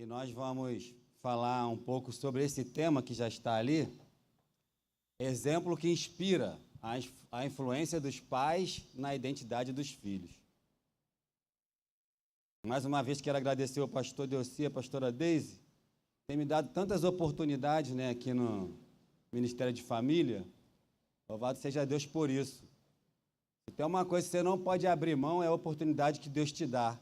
E nós vamos falar um pouco sobre esse tema que já está ali, exemplo que inspira a influência dos pais na identidade dos filhos. Mais uma vez quero agradecer ao pastor Delci e a pastora Deise, tem me dado tantas oportunidades, né, aqui no Ministério de Família. Louvado seja Deus por isso. Se tem uma coisa que você não pode abrir mão, é a oportunidade que Deus te dá.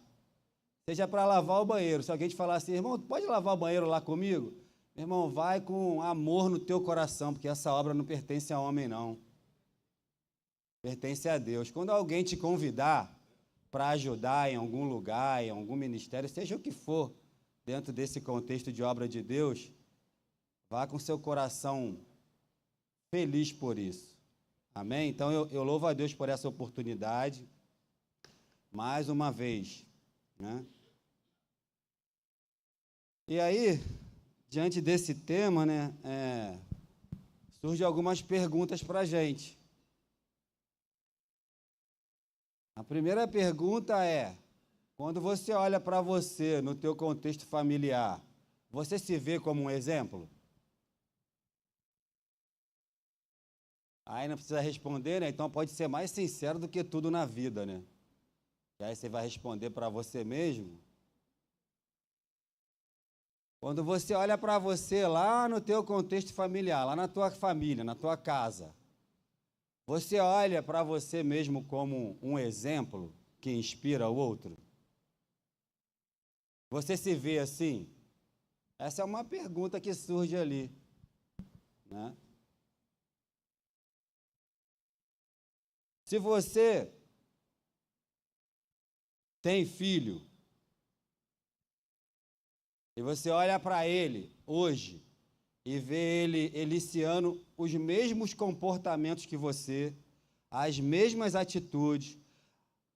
Seja para lavar o banheiro. Se alguém te falar assim, irmão, pode lavar o banheiro lá comigo? Meu irmão, vai com amor no teu coração, porque essa obra não pertence a homem, não. Pertence a Deus. Quando alguém te convidar para ajudar em algum lugar, em algum ministério, seja o que for, dentro desse contexto de obra de Deus, vá com seu coração feliz por isso. Amém? Então, eu louvo a Deus por essa oportunidade, mais uma vez, né? E aí, diante desse tema, né, surgem algumas perguntas para a gente. A primeira pergunta é, quando você olha para você, no teu contexto familiar, você se vê como um exemplo? Aí não precisa responder, né? Então pode ser mais sincero do que tudo na vida, né? E aí você vai responder para você mesmo. Quando você olha para você lá no teu contexto familiar, lá na tua família, na tua casa, você olha para você mesmo como um exemplo que inspira o outro? Você se vê assim? Essa é uma pergunta que surge ali, né? Se você tem filho e você olha para ele hoje e vê ele iniciando os mesmos comportamentos que você, as mesmas atitudes,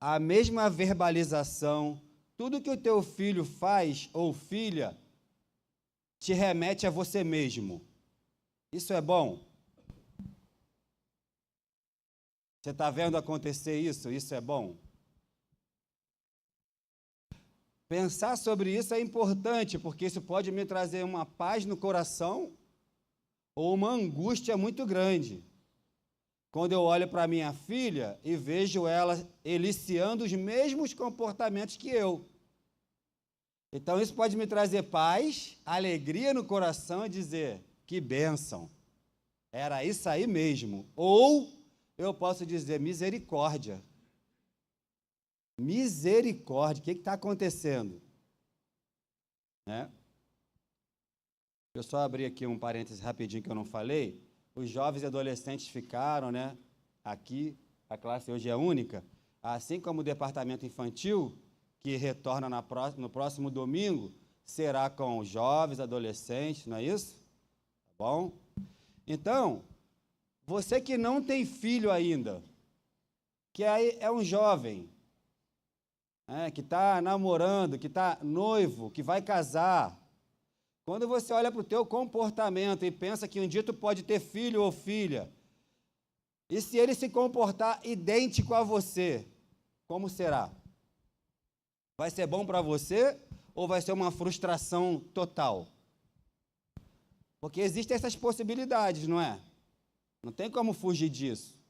a mesma verbalização, tudo que o teu filho faz ou filha te remete a você mesmo. Isso é bom? Você está vendo acontecer isso? Isso é bom? Pensar sobre isso é importante, porque isso pode me trazer uma paz no coração ou uma angústia muito grande. Quando eu olho para minha filha e vejo ela iniciando os mesmos comportamentos que eu. Então isso pode me trazer paz, alegria no coração e dizer, que bênção, era isso aí mesmo. Ou eu posso dizer, misericórdia. Misericórdia, o que está acontecendo? Né? Eu só abri aqui um parênteses rapidinho que eu não falei. Os jovens e adolescentes ficaram, né, aqui, a classe hoje é única, assim como o departamento infantil, que retorna no próximo domingo, será com jovens, adolescentes, não é isso? Tá bom? Então, você que não tem filho ainda, que é um jovem, que está namorando, que está noivo, que vai casar, quando você olha para o teu comportamento e pensa que um dia tu pode ter filho ou filha, e se ele se comportar idêntico a você, como será? Vai ser bom para você ou vai ser uma frustração total? Porque existem essas possibilidades, não é? Não tem como fugir disso.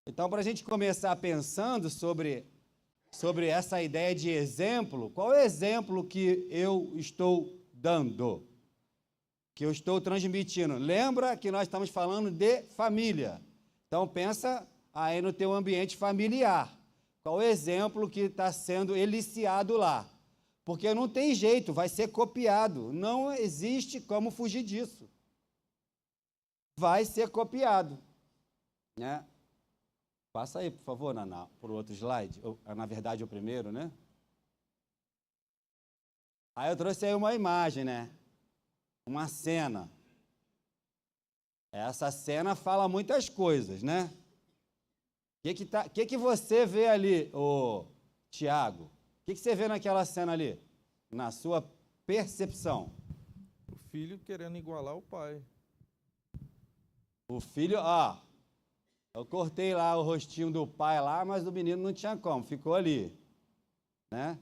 Então, para a gente começar pensando sobre essa ideia de exemplo, qual é o exemplo que eu estou dando? Que eu estou transmitindo? Lembra que nós estamos falando de família. Então, pensa aí no teu ambiente familiar. Qual o exemplo que está sendo iniciado lá? Porque não tem jeito, vai ser copiado. Não existe como fugir disso. Vai ser copiado, né? Passa aí, por favor, para o outro slide. Na verdade, o primeiro, né? Aí eu trouxe aí uma imagem, né? Uma cena. Essa cena fala muitas coisas, né? O que você vê ali, ô Tiago? O que você vê naquela cena ali? Na sua percepção? O filho querendo igualar o pai. O filho, eu cortei lá o rostinho do pai lá, mas o menino não tinha como, ficou ali, né?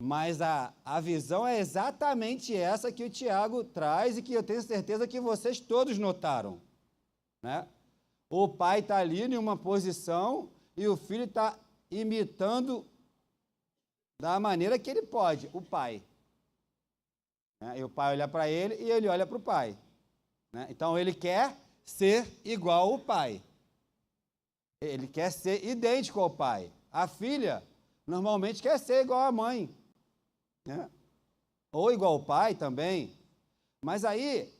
Mas a visão é exatamente essa que o Tiago traz e que eu tenho certeza que vocês todos notaram, né? O pai está ali em uma posição e o filho está imitando da maneira que ele pode, o pai. Né? E o pai olha para ele e ele olha para o pai. Né? Então, ele quer ser igual ao pai. Ele quer ser idêntico ao pai. A filha, normalmente, quer ser igual à mãe. Né? Ou igual ao pai também. Mas aí,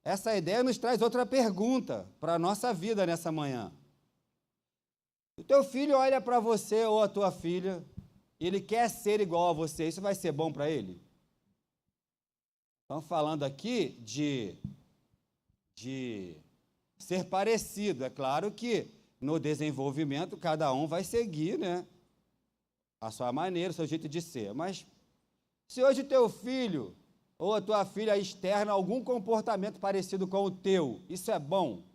essa ideia nos traz outra pergunta para a nossa vida nessa manhã. O teu filho olha para você ou a tua filha, ele quer ser igual a você, isso vai ser bom para ele? Estamos falando aqui de ser parecido. É claro que no desenvolvimento cada um vai seguir, né, a sua maneira, o seu jeito de ser. Mas se hoje teu filho ou a tua filha externa algum comportamento parecido com o teu, isso é bom?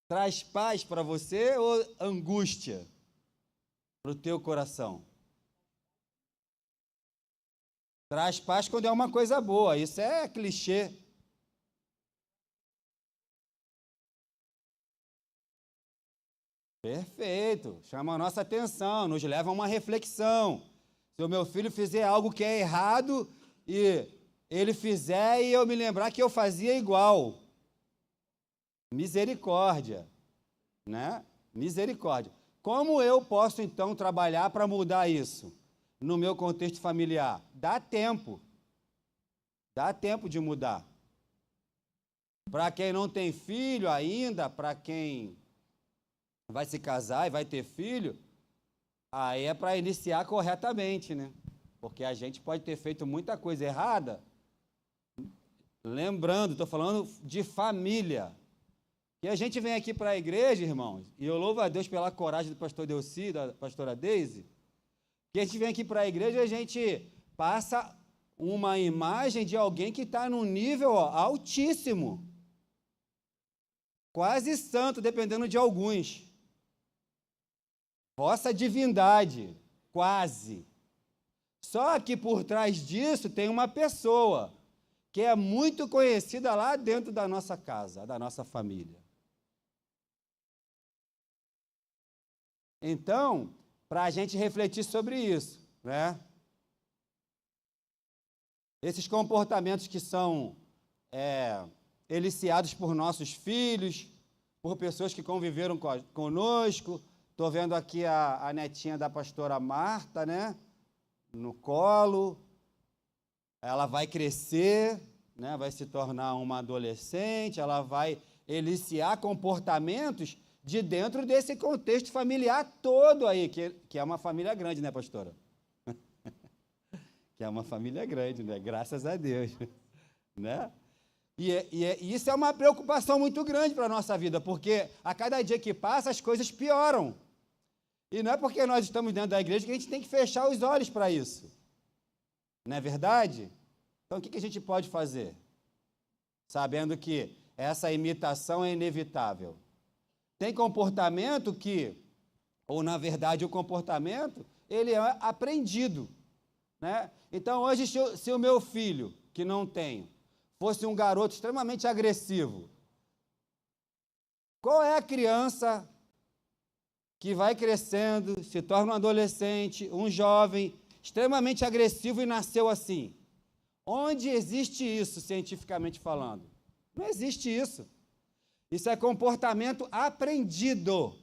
Traz paz para você ou angústia para o teu coração? Traz paz quando é uma coisa boa, isso é clichê. Perfeito, chama a nossa atenção, nos leva a uma reflexão. Se o meu filho fizer algo que é errado e ele fizer e eu me lembrar que eu fazia igual. Misericórdia, né? Misericórdia. Como eu posso, então, trabalhar para mudar isso no meu contexto familiar? Dá tempo. Dá tempo de mudar. Para quem não tem filho ainda, para quem vai se casar e vai ter filho, aí é para iniciar corretamente, né? Porque a gente pode ter feito muita coisa errada. Lembrando, estou falando de família. E a gente vem aqui para a igreja, irmãos, e eu louvo a Deus pela coragem do pastor Delci, da pastora Deise, que a gente vem aqui para a igreja e a gente passa uma imagem de alguém que está num nível altíssimo, quase santo, dependendo de alguns. Vossa divindade, quase. Só que por trás disso tem uma pessoa que é muito conhecida lá dentro da nossa casa, da nossa família. Então, para a gente refletir sobre isso, né? Esses comportamentos que são eliciados por nossos filhos, por pessoas que conviveram conosco. Estou vendo aqui a netinha da pastora Marta, né? No colo. Ela vai crescer, né? Vai se tornar uma adolescente, ela vai eliciar comportamentos de dentro desse contexto familiar todo aí, que é uma família grande, né, pastora? Que é uma família grande, né? Graças a Deus, né? E isso é uma preocupação muito grande para a nossa vida, porque a cada dia que passa as coisas pioram. E não é porque nós estamos dentro da igreja que a gente tem que fechar os olhos para isso. Não é verdade? Então, o que a gente pode fazer? Sabendo que essa imitação é inevitável. Tem comportamento que, ou na verdade o comportamento, ele é aprendido, né? Então, hoje, se o meu filho, que não tenho, fosse um garoto extremamente agressivo, qual é a criança que vai crescendo, se torna um adolescente, um jovem, extremamente agressivo e nasceu assim? Onde existe isso, cientificamente falando? Não existe isso. Isso é comportamento aprendido.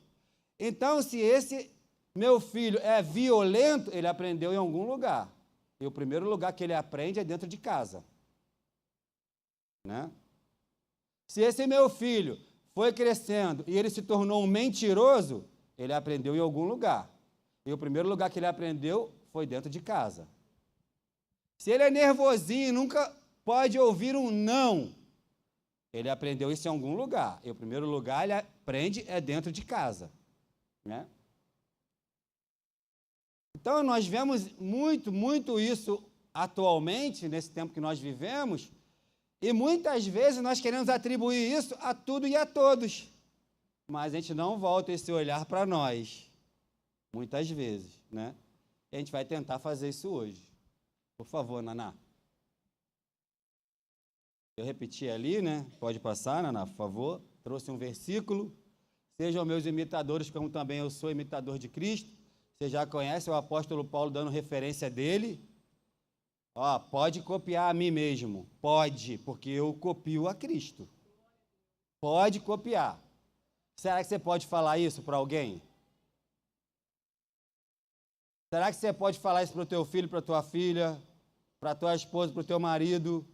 Então, se esse meu filho é violento, ele aprendeu em algum lugar. E o primeiro lugar que ele aprende é dentro de casa. Né? Se esse meu filho foi crescendo e ele se tornou um mentiroso, ele aprendeu em algum lugar. E o primeiro lugar que ele aprendeu foi dentro de casa. Se ele é nervosinho e nunca pode ouvir um não, ele aprendeu isso em algum lugar. E o primeiro lugar ele aprende é dentro de casa. Né? Então, nós vemos muito isso atualmente, nesse tempo que nós vivemos, e muitas vezes nós queremos atribuir isso a tudo e a todos, mas a gente não volta esse olhar para nós, muitas vezes, né? E a gente vai tentar fazer isso hoje. Por favor, Naná. Eu repeti ali, né? Pode passar, Naná, por favor. Trouxe um versículo. Sejam meus imitadores, como também eu sou imitador de Cristo. Você já conhece o apóstolo Paulo dando referência dele. Ó, pode copiar a mim mesmo. Pode, porque eu copio a Cristo. Pode copiar. Será que você pode falar isso para alguém? Será que você pode falar isso para o teu filho, para a tua filha, para a tua esposa, para o teu marido?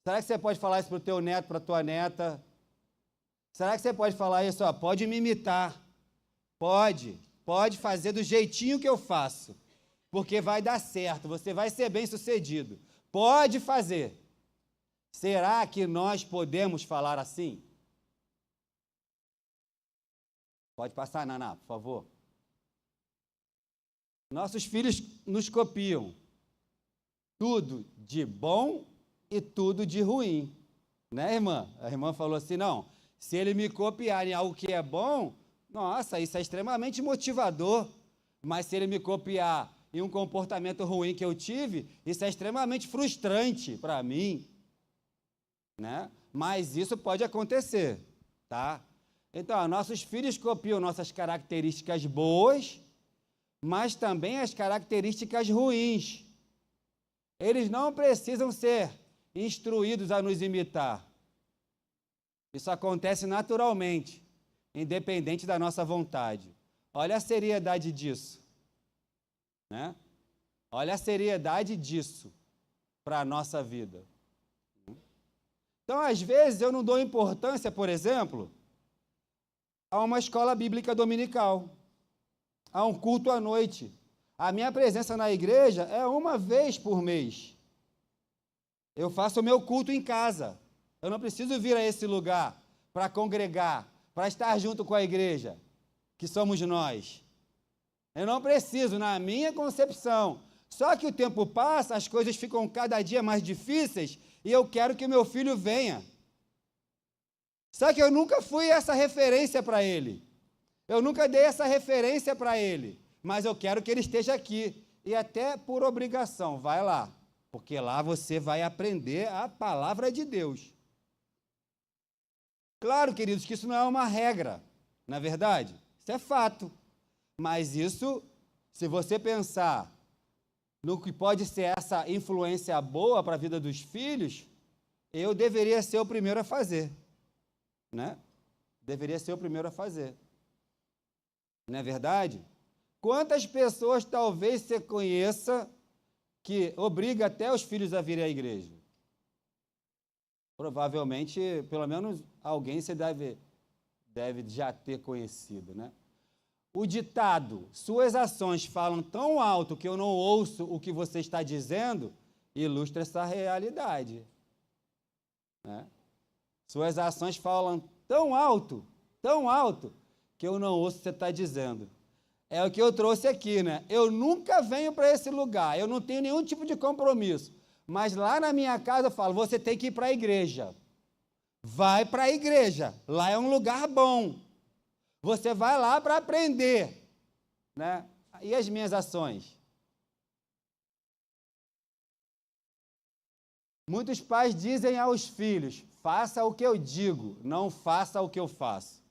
Será que você pode falar isso para o teu neto, para a tua neta? Será que você pode falar isso? Ó, pode me imitar. Pode fazer do jeitinho que eu faço, porque vai dar certo, você vai ser bem-sucedido. Pode fazer. Será que nós podemos falar assim? Pode passar, Naná, por favor. Nossos filhos nos copiam. Tudo de bom e tudo de ruim. Né, irmã? A irmã falou assim, não, se ele me copiar em algo que é bom, nossa, isso é extremamente motivador. Mas se ele me copiar em um comportamento ruim que eu tive, isso é extremamente frustrante para mim. Né? Mas isso pode acontecer, tá? Então, nossos filhos copiam nossas características boas, mas também as características ruins. Eles não precisam ser instruídos a nos imitar. Isso acontece naturalmente, independente da nossa vontade. Olha a seriedade disso. Né? Olha a seriedade disso para a nossa vida. Então, às vezes, eu não dou importância, por exemplo, a uma escola bíblica dominical, a um culto à noite. A minha presença na igreja é uma vez por mês. Eu faço o meu culto em casa. Eu não preciso vir a esse lugar para congregar, para estar junto com a igreja, que somos nós. Eu não preciso, na minha concepção. Só que o tempo passa, as coisas ficam cada dia mais difíceis e eu quero que meu filho venha. Só que eu nunca fui essa referência para ele. Eu nunca dei essa referência para ele. Mas eu quero que ele esteja aqui. E até por obrigação, vai lá. Porque lá você vai aprender a palavra de Deus. Claro, queridos, que isso não é uma regra. Na verdade, isso é fato. Mas isso, se você pensar no que pode ser essa influência boa para a vida dos filhos, eu deveria ser o primeiro a fazer. Né? Deveria ser o primeiro a fazer. Não é verdade? Quantas pessoas talvez você conheça que obriga até os filhos a virem à igreja? Provavelmente, pelo menos alguém você deve já ter conhecido, né? O ditado, suas ações falam tão alto que eu não ouço o que você está dizendo, ilustra essa realidade. Né? Suas ações falam tão alto, que eu não ouço o que você está dizendo. É o que eu trouxe aqui, né? Eu nunca venho para esse lugar, eu não tenho nenhum tipo de compromisso. Mas lá na minha casa eu falo, você tem que ir para a igreja. Vai para a igreja, lá é um lugar bom. Você vai lá para aprender. Né? E as minhas ações? Muitos pais dizem aos filhos, faça o que eu digo, não faça o que eu faço.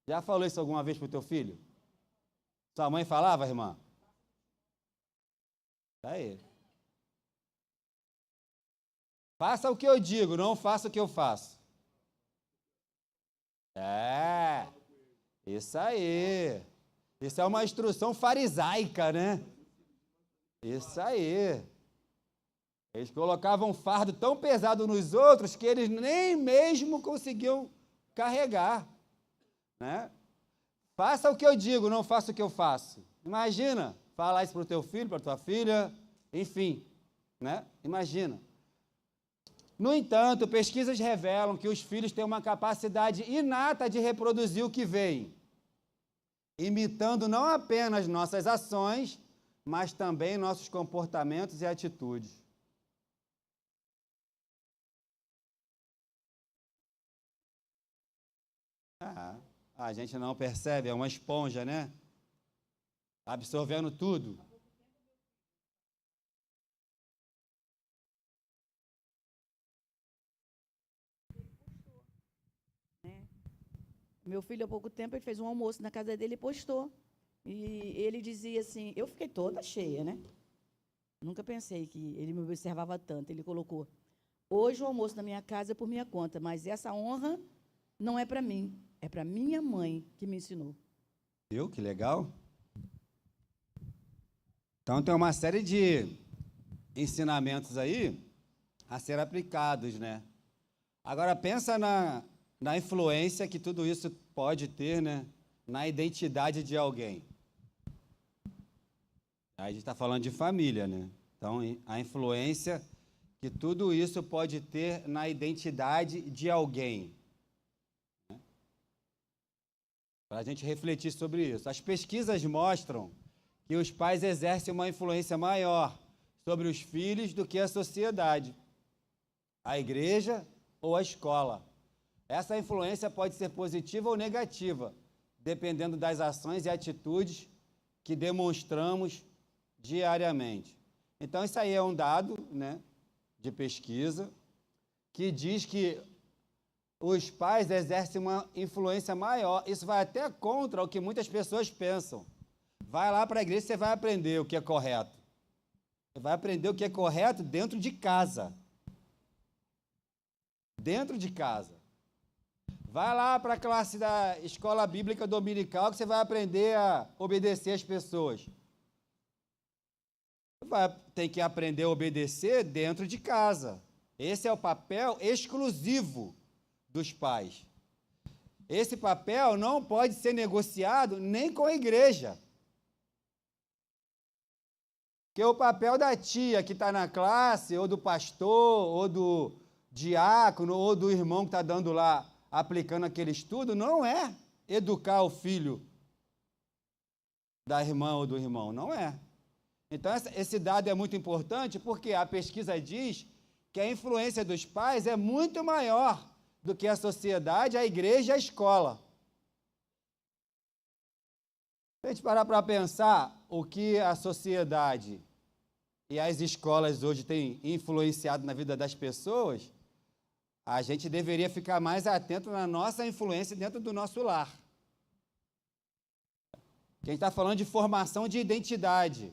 Já falou isso alguma vez para o teu filho? Sua mãe falava, irmã? Tá aí. Faça o que eu digo, não faça o que eu faço. É, isso aí. Isso é uma instrução farisaica, né? Isso aí. Eles colocavam um fardo tão pesado nos outros que eles nem mesmo conseguiam carregar. Né? Faça o que eu digo, não faça o que eu faço. Imagina, falar isso para o teu filho, para a tua filha, enfim, né? Imagina. No entanto, pesquisas revelam que os filhos têm uma capacidade inata de reproduzir o que veem, imitando não apenas nossas ações, mas também nossos comportamentos e atitudes. A gente não percebe, é uma esponja, né? Absorvendo tudo. Meu filho, há pouco tempo, ele fez um almoço na casa dele e postou. E ele dizia assim, eu fiquei toda cheia, né? Nunca pensei que ele me observava tanto. Ele colocou, hoje o almoço na minha casa é por minha conta, mas essa honra não é para mim, é para minha mãe que me ensinou. Viu? Que legal. Então, tem uma série de ensinamentos aí a ser aplicados, né? Agora, pensa na influência que tudo isso pode ter, né? Na identidade de alguém. Aí a gente está falando de família, né? Então, a influência que tudo isso pode ter na identidade de alguém. Né? Para a gente refletir sobre isso. As pesquisas mostram que os pais exercem uma influência maior sobre os filhos do que a sociedade, a igreja ou a escola. Essa influência pode ser positiva ou negativa, dependendo das ações e atitudes que demonstramos diariamente. Então, isso aí é um dado, né, de pesquisa que diz que os pais exercem uma influência maior. Isso vai até contra o que muitas pessoas pensam. Vai lá para a igreja e você vai aprender o que é correto. Você vai aprender o que é correto dentro de casa. Dentro de casa. Vai lá para a classe da escola bíblica dominical que você vai aprender a obedecer as pessoas. Tem que aprender a obedecer dentro de casa. Esse é o papel exclusivo dos pais. Esse papel não pode ser negociado nem com a igreja. Porque o papel da tia que está na classe, ou do pastor, ou do diácono, ou do irmão que está dando lá, aplicando aquele estudo, não é educar o filho da irmã ou do irmão, não é. Então, esse dado é muito importante porque a pesquisa diz que a influência dos pais é muito maior do que a sociedade, a igreja e a escola. Se a gente parar para pensar o que a sociedade e as escolas hoje têm influenciado na vida das pessoas, a gente deveria ficar mais atento na nossa influência dentro do nosso lar. A gente está falando de formação de identidade.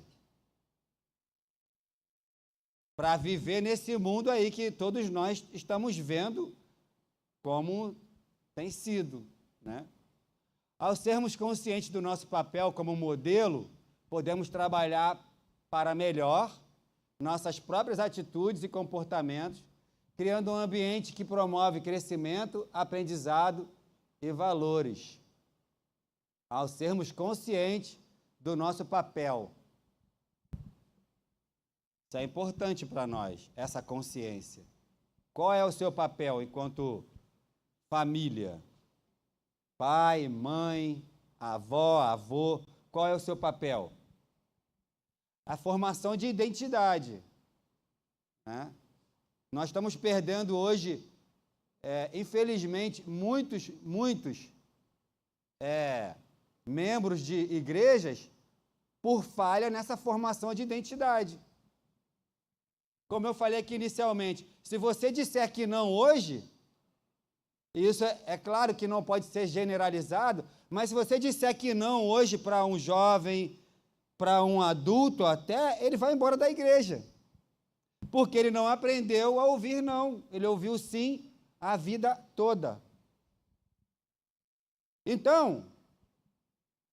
Para viver nesse mundo aí que todos nós estamos vendo como tem sido, né? Ao sermos conscientes do nosso papel como modelo, podemos trabalhar para melhor nossas próprias atitudes e comportamentos, criando um ambiente que promove crescimento, aprendizado e valores. Ao sermos conscientes do nosso papel. Isso é importante para nós, essa consciência. Qual é o seu papel enquanto família? Pai, mãe, avó, avô, qual é o seu papel? A formação de identidade. Né? Nós estamos perdendo hoje, infelizmente, muitos membros de igrejas por falha nessa formação de identidade. Como eu falei aqui inicialmente, se você disser que não hoje, isso é claro que não pode ser generalizado, mas se você disser que não hoje para um jovem, para um adulto até, ele vai embora da igreja. Porque ele não aprendeu a ouvir não, ele ouviu sim a vida toda. Então,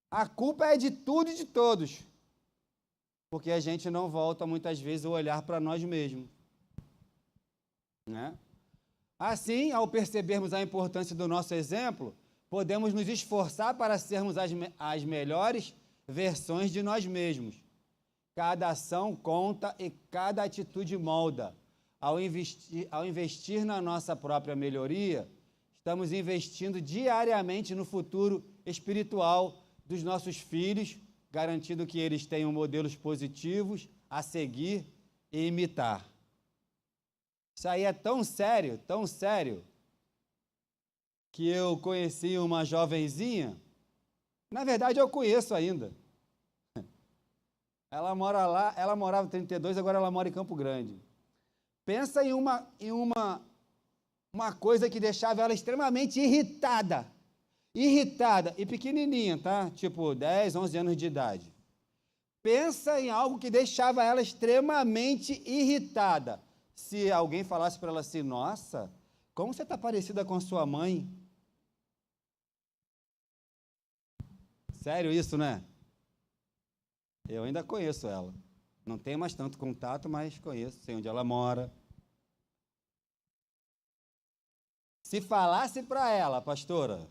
a culpa é de tudo e de todos. Porque a gente não volta, muitas vezes, a olhar para nós mesmos. Né? Assim, ao percebermos a importância do nosso exemplo, podemos nos esforçar para sermos as melhores versões de nós mesmos. Cada ação conta e cada atitude molda. Ao investir na nossa própria melhoria, estamos investindo diariamente no futuro espiritual dos nossos filhos, garantindo que eles tenham modelos positivos a seguir e imitar. Isso aí é tão sério, que eu conheci uma jovenzinha, na verdade eu conheço ainda. Ela mora lá, ela morava em 32, agora ela mora em Campo Grande. Pensa em uma coisa que deixava ela extremamente irritada. irritada, e pequenininha, tá? Tipo, 10, 11 anos de idade. Pensa em algo que deixava ela extremamente irritada. Se alguém falasse para ela assim, nossa, como você está parecida com sua mãe? Sério isso, né? Eu ainda conheço ela. Não tenho mais tanto contato, mas conheço, sei onde ela mora. Se falasse para ela, pastora,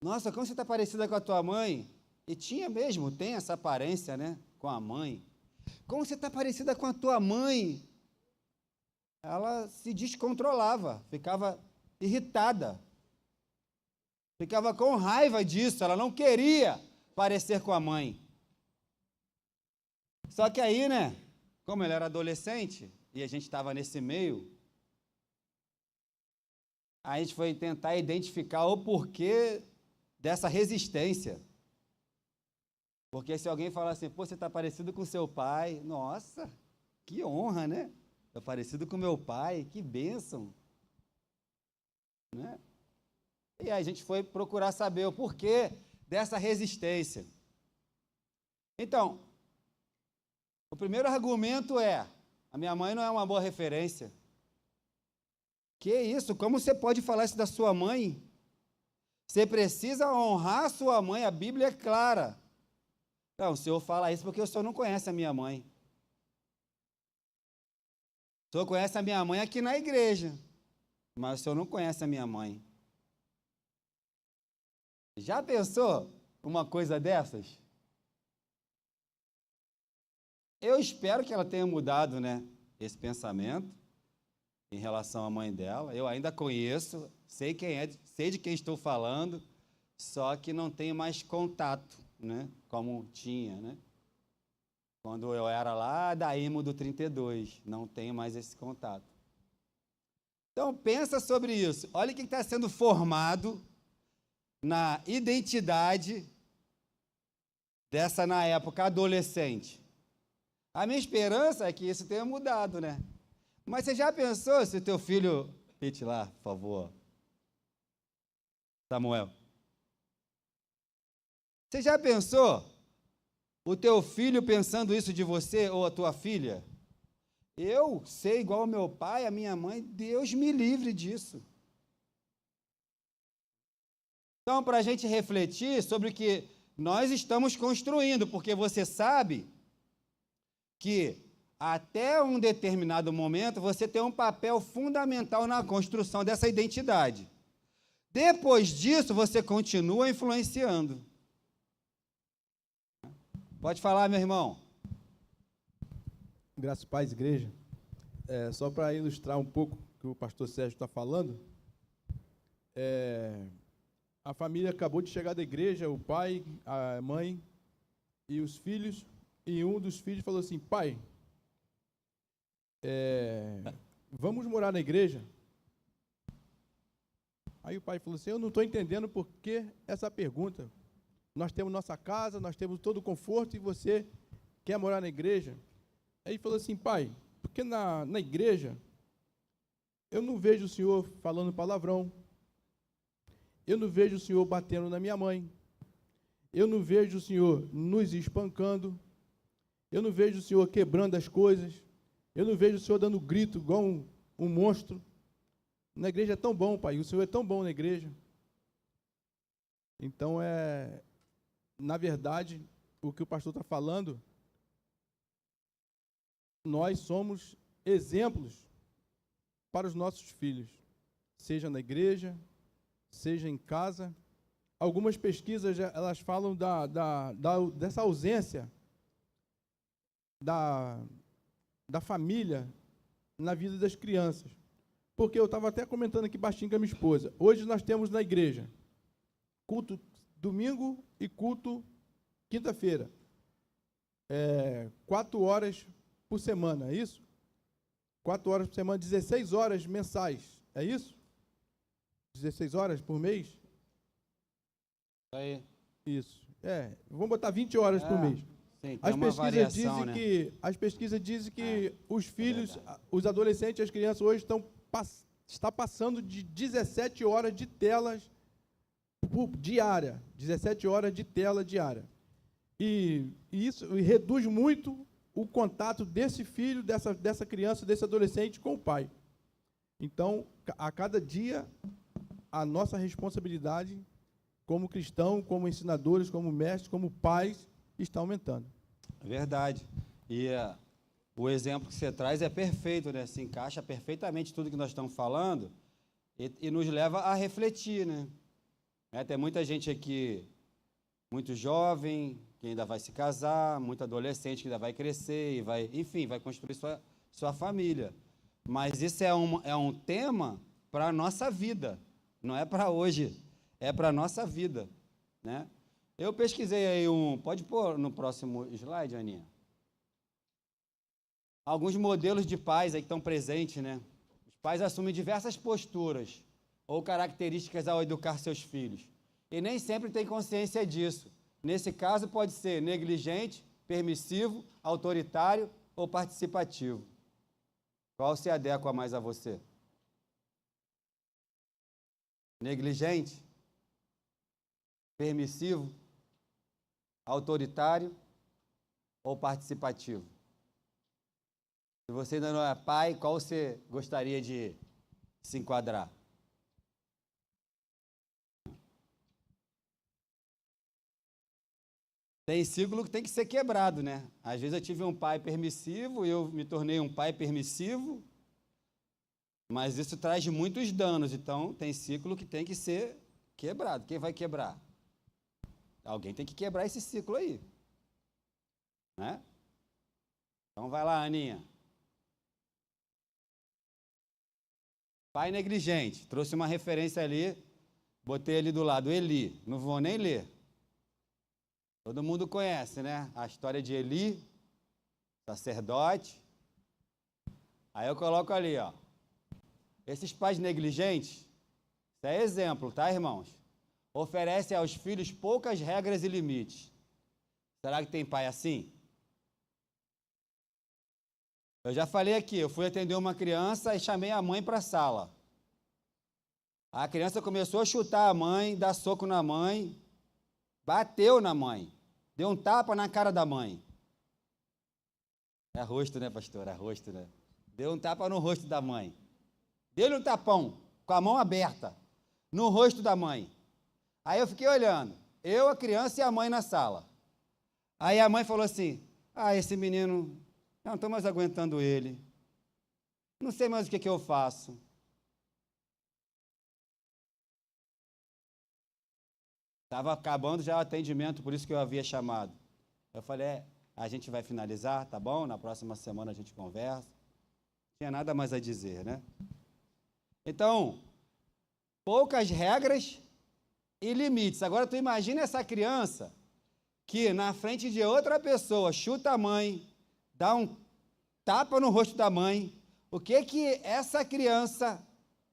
nossa, como você está parecida com a tua mãe? E tinha mesmo, tem essa aparência, né? Com a mãe. Como você está parecida com a tua mãe? Ela se descontrolava, ficava irritada. Ficava com raiva disso, ela não queria parecer com a mãe. Só que aí, né? Como ela era adolescente, e a gente estava nesse meio, a gente foi tentar identificar o porquê dessa resistência. Porque se alguém falar assim, pô, você está parecido com seu pai, nossa, que honra, né? Está parecido com meu pai, que bênção. Né? E aí a gente foi procurar saber o porquê dessa resistência. Então, o primeiro argumento é, a minha mãe não é uma boa referência. Que isso? Como você pode falar isso da sua mãe? Você precisa honrar a sua mãe, a Bíblia é clara. Não, o senhor fala isso porque o senhor não conhece a minha mãe. O senhor conhece a minha mãe aqui na igreja, mas o senhor não conhece a minha mãe. Já pensou uma coisa dessas? Eu espero que ela tenha mudado, né, esse pensamento em relação à mãe dela. Eu ainda conheço, sei quem é, sei de quem estou falando, só que não tenho mais contato, né, como tinha, né? Quando eu era lá da IMO do 32, não tenho mais esse contato. Então, pensa sobre isso. Olha o que está sendo formado na identidade dessa, na época, adolescente. A minha esperança é que isso tenha mudado, né? Mas você já pensou se o teu filho... Repete lá, por favor. Samuel. Você já pensou o teu filho pensando isso de você ou a tua filha? Eu sei igual ao meu pai, a minha mãe, Deus me livre disso. Então, para a gente refletir sobre o que nós estamos construindo, porque você sabe que até um determinado momento você tem um papel fundamental na construção dessa identidade. Depois disso, você continua influenciando. Pode falar, meu irmão. Graças a Paz, igreja. Só para ilustrar um pouco o que o pastor Sérgio está falando, a família acabou de chegar da igreja, o pai, a mãe e os filhos, e um dos filhos falou assim, pai, vamos morar na igreja? Aí o pai falou assim, eu não estou entendendo por que essa pergunta. Nós temos nossa casa, nós temos todo o conforto e você quer morar na igreja? Aí ele falou assim, pai, porque na igreja eu não vejo o senhor falando palavrão, eu não vejo o senhor batendo na minha mãe, eu não vejo o senhor nos espancando, eu não vejo o senhor quebrando as coisas, eu não vejo o senhor dando grito igual um monstro. Na igreja é tão bom, pai, o senhor é tão bom na igreja. Então, na verdade, o que o pastor está falando, nós somos exemplos para os nossos filhos, seja na igreja, seja em casa. Algumas pesquisas, elas falam dessa ausência da família na vida das crianças. Porque eu estava até comentando aqui baixinho com a minha esposa. Hoje nós temos na igreja culto domingo e culto quinta-feira. 4 horas por semana, é isso? 4 horas por semana, 16 horas mensais, é isso? 16 horas por mês? Aí. Isso. Vamos botar 20 horas por mês. Sim, As pesquisas dizem que os filhos, os adolescentes, as crianças hoje está passando de 17 horas de telas diária, 17 horas de tela diária. E isso reduz muito o contato desse filho, dessa criança, desse adolescente com o pai. Então, a cada dia, a nossa responsabilidade como cristão, como ensinadores, como mestres, como pais, está aumentando. Verdade. E o exemplo que você traz é perfeito, né? Se encaixa perfeitamente tudo que nós estamos falando e nos leva a refletir, né? Tem muita gente aqui, muito jovem, que ainda vai se casar, muito adolescente que ainda vai crescer e vai, enfim, vai construir sua família. Mas isso é um tema para a nossa vida, não é para hoje, é para a nossa vida, né? Eu pesquisei aí pode pôr no próximo slide, Aninha? Alguns modelos de pais aí que estão presentes, né? Os pais assumem diversas posturas ou características ao educar seus filhos, e nem sempre têm consciência disso. Nesse caso, pode ser negligente, permissivo, autoritário ou participativo. Qual se adequa mais a você? Negligente? Permissivo? Autoritário ou participativo? Se você ainda não é pai, qual você gostaria de se enquadrar? Tem ciclo que tem que ser quebrado, né? Às vezes eu tive um pai permissivo e eu me tornei um pai permissivo, mas isso traz muitos danos, então tem ciclo que tem que ser quebrado. Quem vai quebrar? Alguém tem que quebrar esse ciclo aí, né? Então vai lá, Aninha. Pai negligente, trouxe uma referência ali, botei ali do lado, Eli, não vou nem ler. Todo mundo conhece, né? A história de Eli, sacerdote. Aí eu coloco ali, ó. Esses pais negligentes, isso é exemplo, tá, irmãos? Oferecem aos filhos poucas regras e limites. Será que tem pai assim? Eu já falei aqui, eu fui atender uma criança e chamei a mãe para a sala. A criança começou a chutar a mãe, dar soco na mãe, bateu na mãe, deu um tapa na cara da mãe. É rosto, né, pastor? É rosto, né? Deu um tapa no rosto da mãe. Deu-lhe um tapão, com a mão aberta, no rosto da mãe. Aí eu fiquei olhando, eu, a criança e a mãe na sala. Aí a mãe falou assim, esse menino, eu não estou mais aguentando ele. Não sei mais o que eu faço. Estava acabando já o atendimento, por isso que eu havia chamado. Eu falei, a gente vai finalizar, tá bom? Na próxima semana a gente conversa. Não tinha nada mais a dizer, né? Então, poucas regras e limites. Agora, tu imagina essa criança que, na frente de outra pessoa, chuta a mãe, dá um tapa no rosto da mãe. O que essa criança,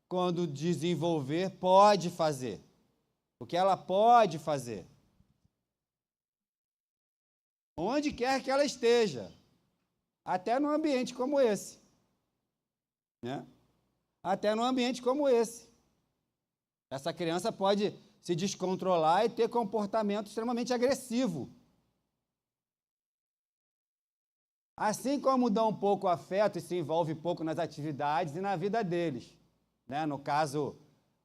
quando desenvolver, pode fazer? O que ela pode fazer? Onde quer que ela esteja, até num ambiente como esse, né? Até num ambiente como esse. Essa criança pode se descontrolar e ter comportamento extremamente agressivo. Assim como dá um pouco afeto e se envolve pouco nas atividades e na vida deles, né? No caso,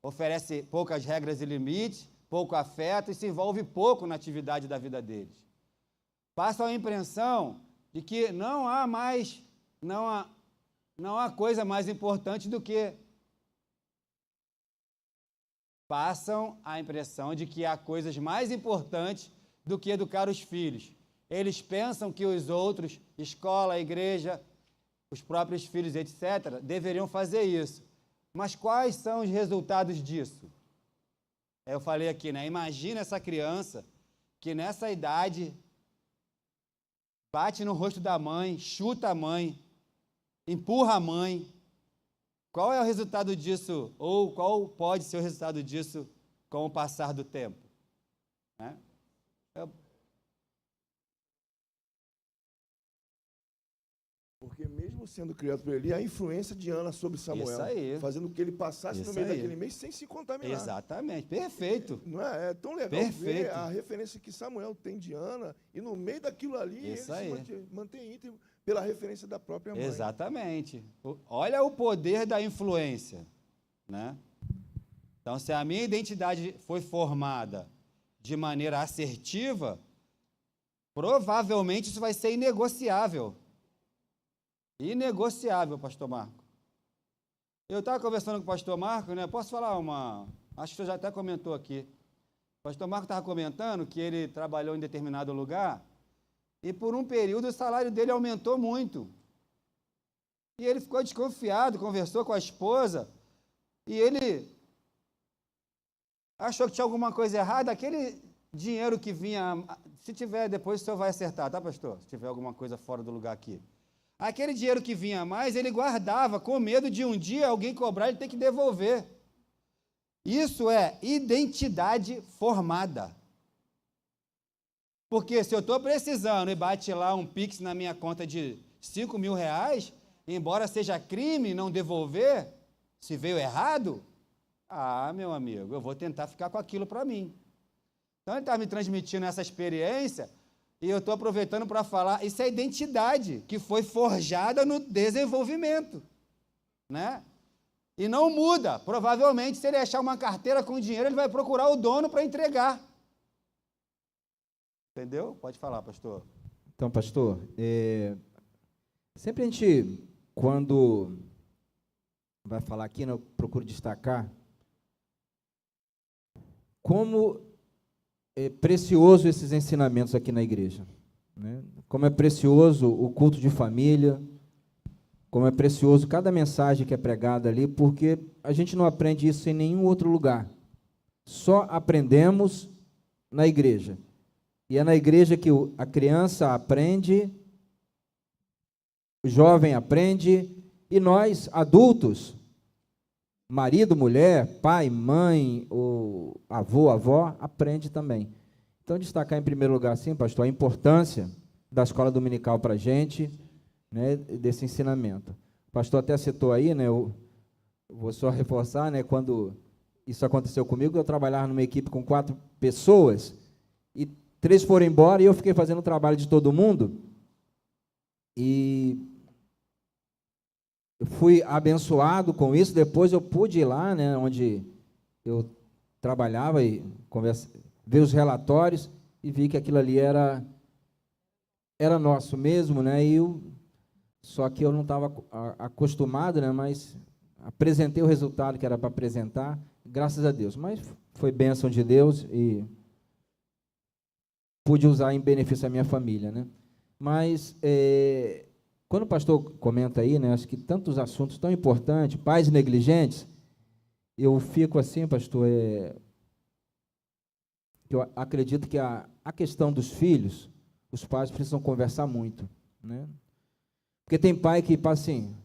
oferece poucas regras e limites, pouco afeto e se envolve pouco na atividade da vida deles. Passam a impressão de que não há coisa mais importante do que... Passam a impressão de que há coisas mais importantes do que educar os filhos. Eles pensam que os outros, escola, igreja, os próprios filhos, etc., deveriam fazer isso. Mas quais são os resultados disso? Eu falei aqui, né? Imagina essa criança que nessa idade bate no rosto da mãe, chuta a mãe, empurra a mãe. Qual é o resultado disso? Ou qual pode ser o resultado disso com o passar do tempo? Né? Porque mesmo mesmo sendo criado por Eli, a influência de Ana sobre Samuel. Isso aí. Fazendo com que ele passasse Isso no meio aí. daquele meio sem se contaminar. Exatamente, perfeito. Não é? É tão legal Perfeito. ver a referência que Samuel tem de Ana, e no meio daquilo ali, Isso ele aí. se mantém íntegro pela referência da própria mãe. Exatamente. Olha o poder da influência, né? Então, se a minha identidade foi formada de maneira assertiva, provavelmente isso vai ser inegociável. Inegociável, pastor Marco. Eu estava conversando com o pastor Marco, né? Posso falar uma... Acho que você já até comentou aqui. O pastor Marco estava comentando que ele trabalhou em determinado lugar e por um período o salário dele aumentou muito. E ele ficou desconfiado, conversou com a esposa e ele achou que tinha alguma coisa errada. Aquele dinheiro que vinha... Se tiver, depois o senhor vai acertar, tá, pastor? Se tiver alguma coisa fora do lugar aqui. Aquele dinheiro que vinha a mais, ele guardava, com medo de um dia alguém cobrar e ele ter que devolver. Isso é identidade formada. Porque se eu estou precisando e bate lá um Pix na minha conta de R$5.000, embora seja crime não devolver, se veio errado, meu amigo, eu vou tentar ficar com aquilo para mim. Então ele está me transmitindo essa experiência. E eu estou aproveitando para falar, isso é identidade que foi forjada no desenvolvimento, né? E não muda. Provavelmente, se ele achar uma carteira com dinheiro, ele vai procurar o dono para entregar. Entendeu? Pode falar, pastor. Então, pastor, sempre a gente, quando vai falar aqui, eu procuro destacar como é precioso esses ensinamentos aqui na igreja, né? Como é precioso o culto de família, como é precioso cada mensagem que é pregada ali, porque a gente não aprende isso em nenhum outro lugar. Só aprendemos na igreja. E é na igreja que a criança aprende, o jovem aprende, e nós, adultos, marido, mulher, pai, mãe, ou avô, avó, aprende também. Então, destacar em primeiro lugar, sim, pastor, a importância da escola dominical para a gente, né, desse ensinamento. O pastor até citou aí, né, eu vou só reforçar, né, quando isso aconteceu comigo, eu trabalhava numa equipe com 4 pessoas, e 3 foram embora, e eu fiquei fazendo o trabalho de todo mundo, e eu fui abençoado com isso. Depois eu pude ir lá, né, onde eu trabalhava e ver os relatórios e vi que aquilo ali era nosso mesmo, né? Só que eu não estava acostumado, né? Mas apresentei o resultado que era para apresentar, graças a Deus. Mas foi bênção de Deus e pude usar em benefício da minha família, né? Mas quando o pastor comenta aí, né, acho que tantos assuntos tão importantes, pais negligentes, eu fico assim, pastor, eu acredito que a questão dos filhos, os pais precisam conversar muito, né? Porque tem pai que passa assim,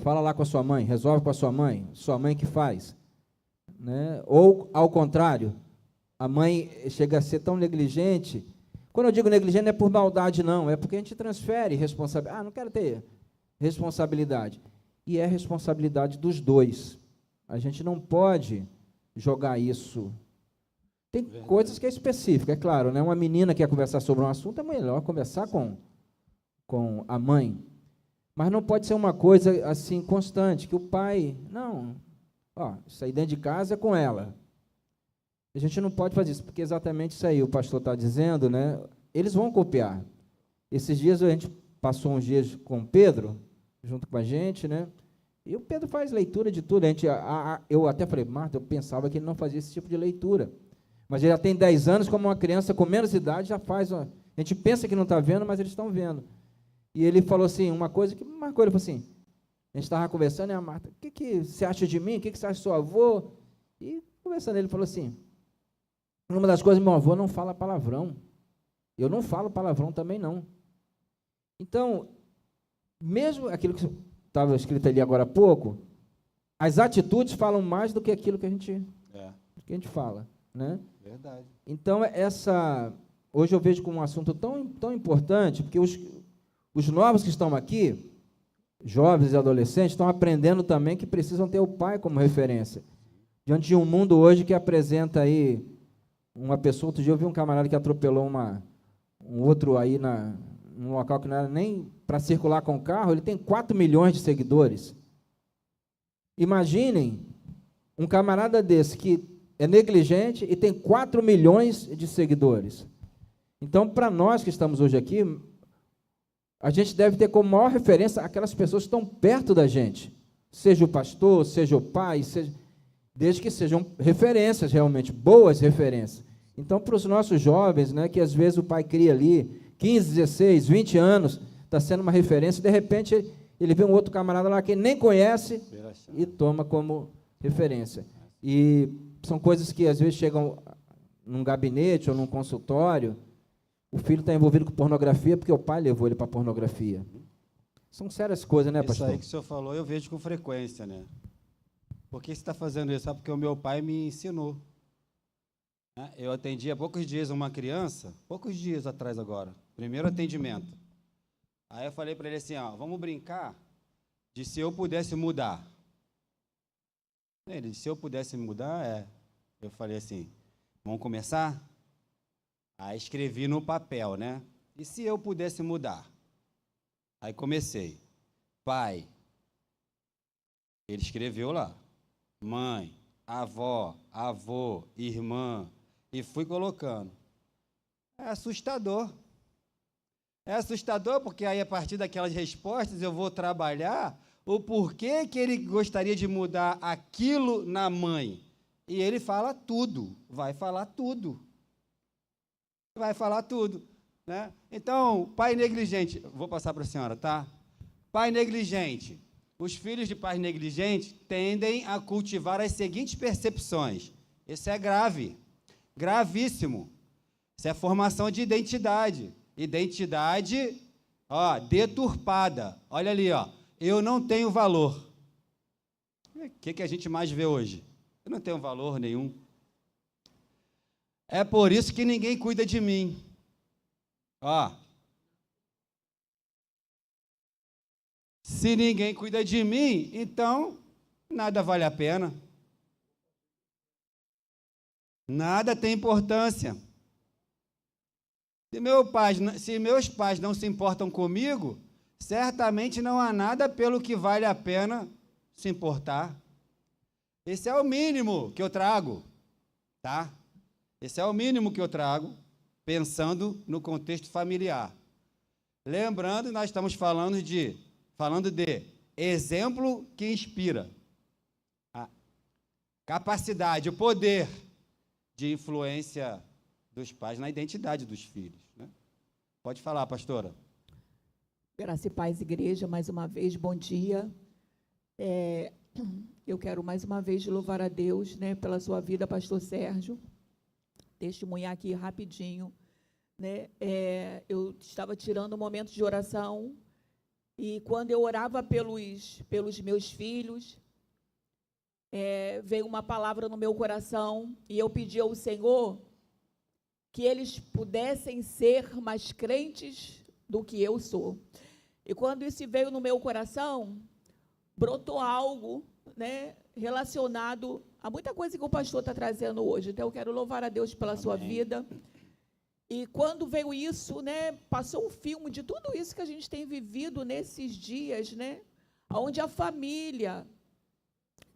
fala lá com a sua mãe, resolve com a sua mãe que faz, né? Ou, ao contrário, a mãe chega a ser tão negligente. Quando eu digo negligente, não é por maldade, não. É porque a gente transfere responsabilidade. Não quero ter responsabilidade. E é responsabilidade dos dois. A gente não pode jogar isso. Tem coisas que é específica, é claro, né? Uma menina que quer conversar sobre um assunto, é melhor conversar com a mãe. Mas não pode ser uma coisa assim constante, que o pai... Não, isso aí dentro de casa é com ela. A gente não pode fazer isso, porque exatamente isso aí o pastor está dizendo, né? Eles vão copiar. Esses dias a gente passou uns dias com o Pedro, junto com a gente, né? E o Pedro faz leitura de tudo. Eu até falei, Marta, eu pensava que ele não fazia esse tipo de leitura. Mas ele já tem 10 anos, como uma criança com menos idade já faz. A gente pensa que não está vendo, mas eles estão vendo. E ele falou assim, uma coisa que marcou, ele falou assim, a gente estava conversando, e a Marta, o que você acha de mim? O que você acha do seu avô? E conversando, ele falou assim, uma das coisas, meu avô não fala palavrão. Eu não falo palavrão também, não. Então, mesmo aquilo que estava escrito ali agora há pouco, as atitudes falam mais do que aquilo que a gente fala, né? Verdade. Então, hoje eu vejo como um assunto tão importante, porque os novos que estão aqui, jovens e adolescentes estão aprendendo também que precisam ter o pai como referência. Diante de um mundo hoje que apresenta aí uma pessoa, outro dia eu vi um camarada que atropelou um outro aí num local que não era nem para circular com o carro, ele tem 4 milhões de seguidores. Imaginem um camarada desse que é negligente e tem 4 milhões de seguidores. Então, para nós que estamos hoje aqui, a gente deve ter como maior referência aquelas pessoas que estão perto da gente, seja o pastor, seja o pai, desde que sejam referências realmente, boas referências. Então, para os nossos jovens, né, que às vezes o pai cria ali, 15, 16, 20 anos, está sendo uma referência, de repente ele vê um outro camarada lá que ele nem conhece e toma como referência. E são coisas que às vezes chegam num gabinete ou num consultório, o filho está envolvido com pornografia porque o pai levou ele para a pornografia. São sérias coisas, né, pastor? Isso aí que o senhor falou, eu vejo com frequência, né? Por que você está fazendo isso? Porque o meu pai me ensinou. Eu atendi há poucos dias uma criança, poucos dias atrás agora, primeiro atendimento. Aí eu falei para ele assim, ó, vamos brincar de se eu pudesse mudar. Ele disse, se eu pudesse mudar, Eu falei assim, vamos começar? Aí escrevi no papel, né? E se eu pudesse mudar? Aí comecei. Pai. Ele escreveu lá. Mãe, avó, avô, irmã. E fui colocando. É assustador. É assustador porque aí, a partir daquelas respostas, eu vou trabalhar o porquê que ele gostaria de mudar aquilo na mãe. E ele fala tudo, vai falar tudo. Vai falar tudo, né? Então, pai negligente, vou passar para a senhora, tá? Pai negligente. Os filhos de pais negligentes tendem a cultivar as seguintes percepções. Isso é grave, gravíssimo. Isso é formação de identidade. Identidade, deturpada. Olha ali, eu não tenho valor. O que a gente mais vê hoje? Eu não tenho valor nenhum. É por isso que ninguém cuida de mim. Se ninguém cuida de mim, então nada vale a pena. Nada tem importância. Se meus pais não se importam comigo, certamente não há nada pelo que vale a pena se importar. Esse é o mínimo que eu trago, tá? Esse é o mínimo que eu trago, pensando no contexto familiar. Lembrando, nós estamos falando de exemplo que inspira. A capacidade, o poder de influência dos pais na identidade dos filhos, né? Pode falar, pastora. Graça e paz, igreja, mais uma vez, bom dia. Eu quero mais uma vez louvar a Deus, né, pela sua vida, pastor Sérgio. Testemunhar aqui rapidinho, né? Eu estava tirando um momento de oração e quando eu orava pelos meus filhos, veio uma palavra no meu coração e eu pedi ao Senhor que eles pudessem ser mais crentes do que eu sou. E quando isso veio no meu coração, brotou algo, né, relacionado a muita coisa que o pastor está trazendo hoje. Então, eu quero louvar a Deus pela sua vida. E quando veio isso, né, passou um filme de tudo isso que a gente tem vivido nesses dias, né, onde a família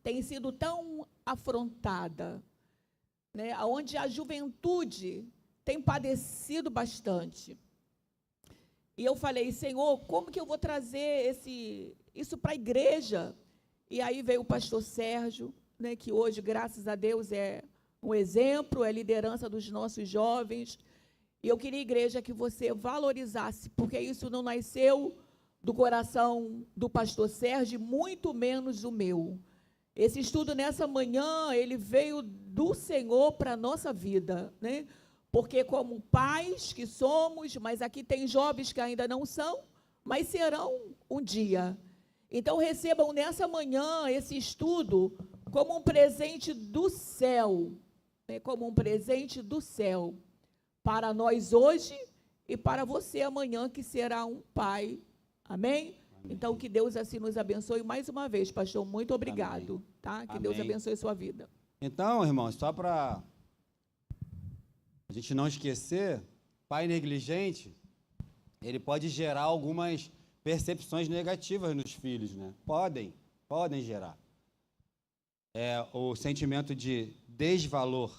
tem sido tão afrontada, né, onde a juventude tem padecido bastante. E eu falei, Senhor, como que eu vou trazer isso para a igreja? E aí veio o pastor Sérgio, né, que hoje, graças a Deus, é um exemplo, é liderança dos nossos jovens. E eu queria, igreja, que você valorizasse, porque isso não nasceu do coração do pastor Sérgio, muito menos o meu. Esse estudo nessa manhã, ele veio do Senhor para a nossa vida, né? Porque como pais que somos, mas aqui tem jovens que ainda não são, mas serão um dia. Então, recebam nessa manhã esse estudo como um presente do céu, né? Como um presente do céu, para nós hoje e para você amanhã, que será um pai. Amém? Então, que Deus assim nos abençoe mais uma vez, pastor. Muito obrigado, tá? Que Deus Amém. abençoe sua vida. Então, irmãos, só para a gente não esquecer, pai negligente, ele pode gerar algumas percepções negativas nos filhos, né? Podem gerar. O sentimento de desvalor,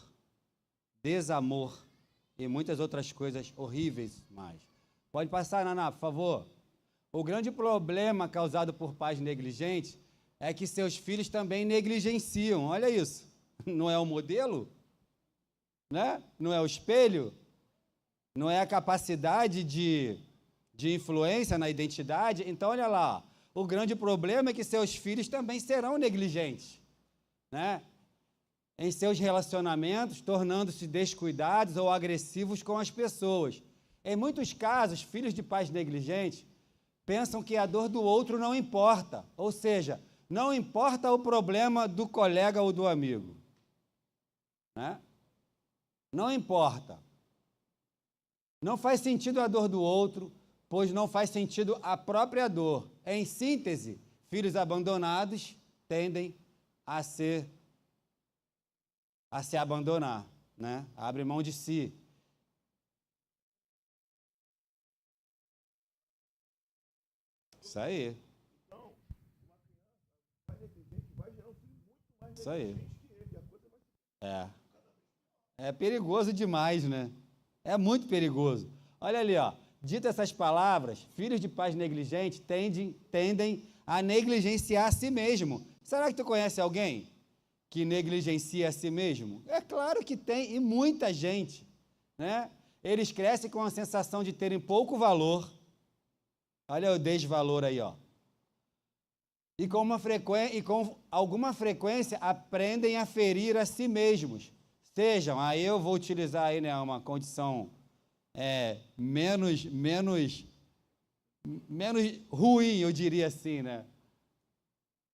desamor e muitas outras coisas horríveis mais. Pode passar, Naná, por favor. O grande problema causado por pais negligentes é que seus filhos também negligenciam. Olha isso. Não é o modelo? Né? Não é o espelho? Não é a capacidade de influência na identidade? Então, olha lá. O grande problema é que seus filhos também serão negligentes, né? Em seus relacionamentos, tornando-se descuidados ou agressivos com as pessoas. Em muitos casos, filhos de pais negligentes pensam que a dor do outro não importa, ou seja, não importa o problema do colega ou do amigo, né? Não importa. Não faz sentido a dor do outro, pois não faz sentido a própria dor. Em síntese, filhos abandonados tendem a se abandonar, né? Abre mão de si. Isso aí. Isso aí. É perigoso demais, né? É muito perigoso. Olha ali, ó. Dito essas palavras, filhos de pais negligentes tendem a negligenciar a si mesmo. Será que tu conhece alguém que negligencia a si mesmo? É claro que tem, e muita gente, né? Eles crescem com a sensação de terem pouco valor. Olha o desvalor aí, ó. E com alguma frequência aprendem a ferir a si mesmos. Sejam, aí eu vou utilizar aí, né, uma condição menos ruim, eu diria assim, né?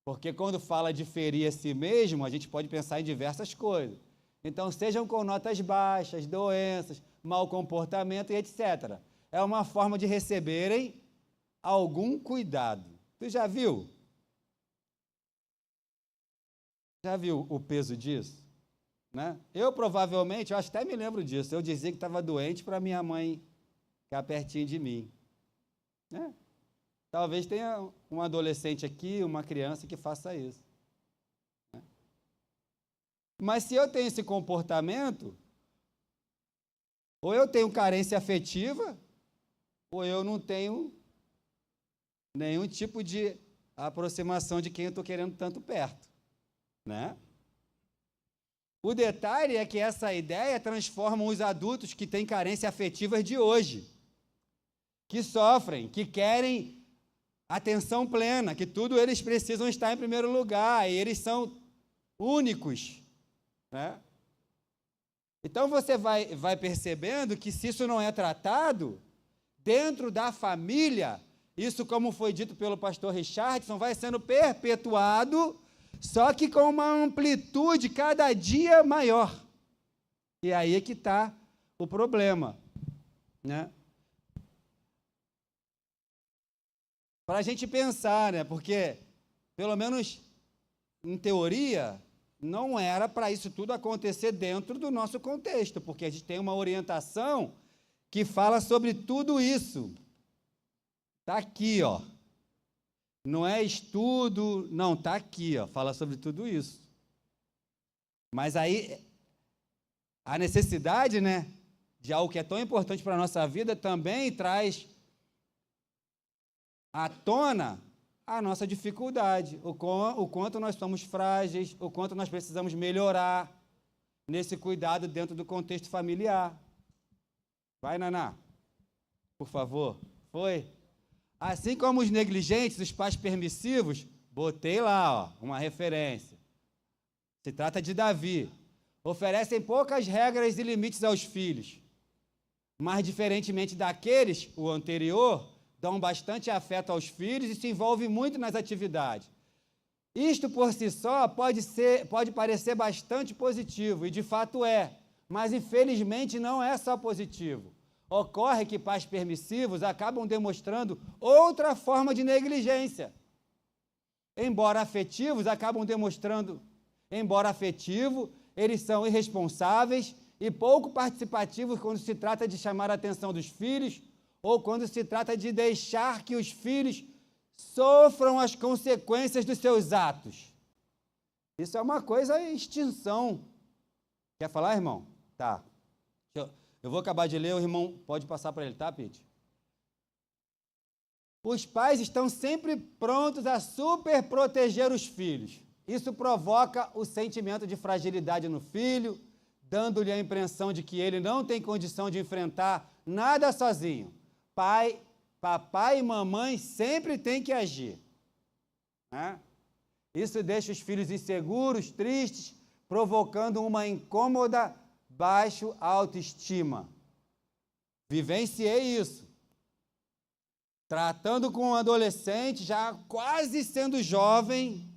Porque quando fala de ferir a si mesmo, a gente pode pensar em diversas coisas. Então, sejam com notas baixas, doenças, mau comportamento e etc. É uma forma de receberem algum cuidado. Tu já viu? Já viu o peso disso? Né? Eu provavelmente, eu até me lembro disso, eu dizia que estava doente para minha mãe ficar pertinho de mim. Né? Talvez tenha um adolescente aqui, uma criança que faça isso. Né? Mas se eu tenho esse comportamento, ou eu tenho carência afetiva, ou eu não tenho nenhum tipo de aproximação de quem eu estou querendo tanto perto. Né? O detalhe é que essa ideia transforma os adultos que têm carência afetiva de hoje, que sofrem, que querem atenção plena, que tudo eles precisam estar em primeiro lugar, e eles são únicos. Né? Então você vai percebendo que se isso não é tratado, dentro da família, isso, como foi dito pelo pastor Richardson, vai sendo perpetuado, só que com uma amplitude cada dia maior. E aí é que está o problema. Né? Para a gente pensar, né? Porque, pelo menos em teoria, não era para isso tudo acontecer dentro do nosso contexto, porque a gente tem uma orientação que fala sobre tudo isso. Está aqui, ó. Não é estudo, não, está aqui, ó, fala sobre tudo isso. Mas aí, a necessidade, né, de algo que é tão importante para a nossa vida também traz à tona a nossa dificuldade, o quanto nós somos frágeis, o quanto nós precisamos melhorar nesse cuidado dentro do contexto familiar. Vai, Naná, por favor. Foi? Assim como os negligentes, os pais permissivos, botei lá, ó, uma referência. Se trata de Davi. Oferecem poucas regras e limites aos filhos, mas, diferentemente daqueles, o anterior, dão bastante afeto aos filhos e se envolvem muito nas atividades. Isto, por si só, pode parecer bastante positivo, e de fato é, mas, infelizmente, não é só positivo. Ocorre que pais permissivos acabam demonstrando outra forma de negligência. Embora afetivos, eles são irresponsáveis e pouco participativos quando se trata de chamar a atenção dos filhos ou quando se trata de deixar que os filhos sofram as consequências dos seus atos. Isso é uma coisa em extinção. Quer falar, irmão? Tá. Eu vou acabar de ler, o irmão pode passar para ele, tá, Pete? Os pais estão sempre prontos a superproteger os filhos. Isso provoca o sentimento de fragilidade no filho, dando-lhe a impressão de que ele não tem condição de enfrentar nada sozinho. Papai e mamãe sempre têm que agir. Né? Isso deixa os filhos inseguros, tristes, provocando uma incômoda baixa autoestima. Vivenciei isso. Tratando com um adolescente, já quase sendo jovem,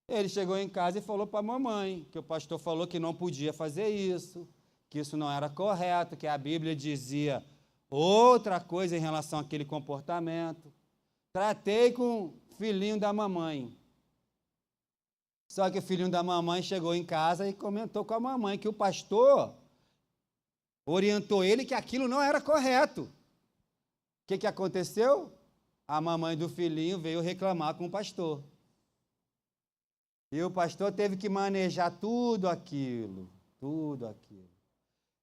ele chegou em casa e falou para a mamãe que o pastor falou que não podia fazer isso, que isso não era correto, que a Bíblia dizia outra coisa em relação àquele comportamento. Tratei com o filhinho da mamãe. Só que o filhinho da mamãe chegou em casa e comentou com a mamãe que o pastor orientou ele que aquilo não era correto. O que aconteceu? A mamãe do filhinho veio reclamar com o pastor. E o pastor teve que manejar tudo aquilo.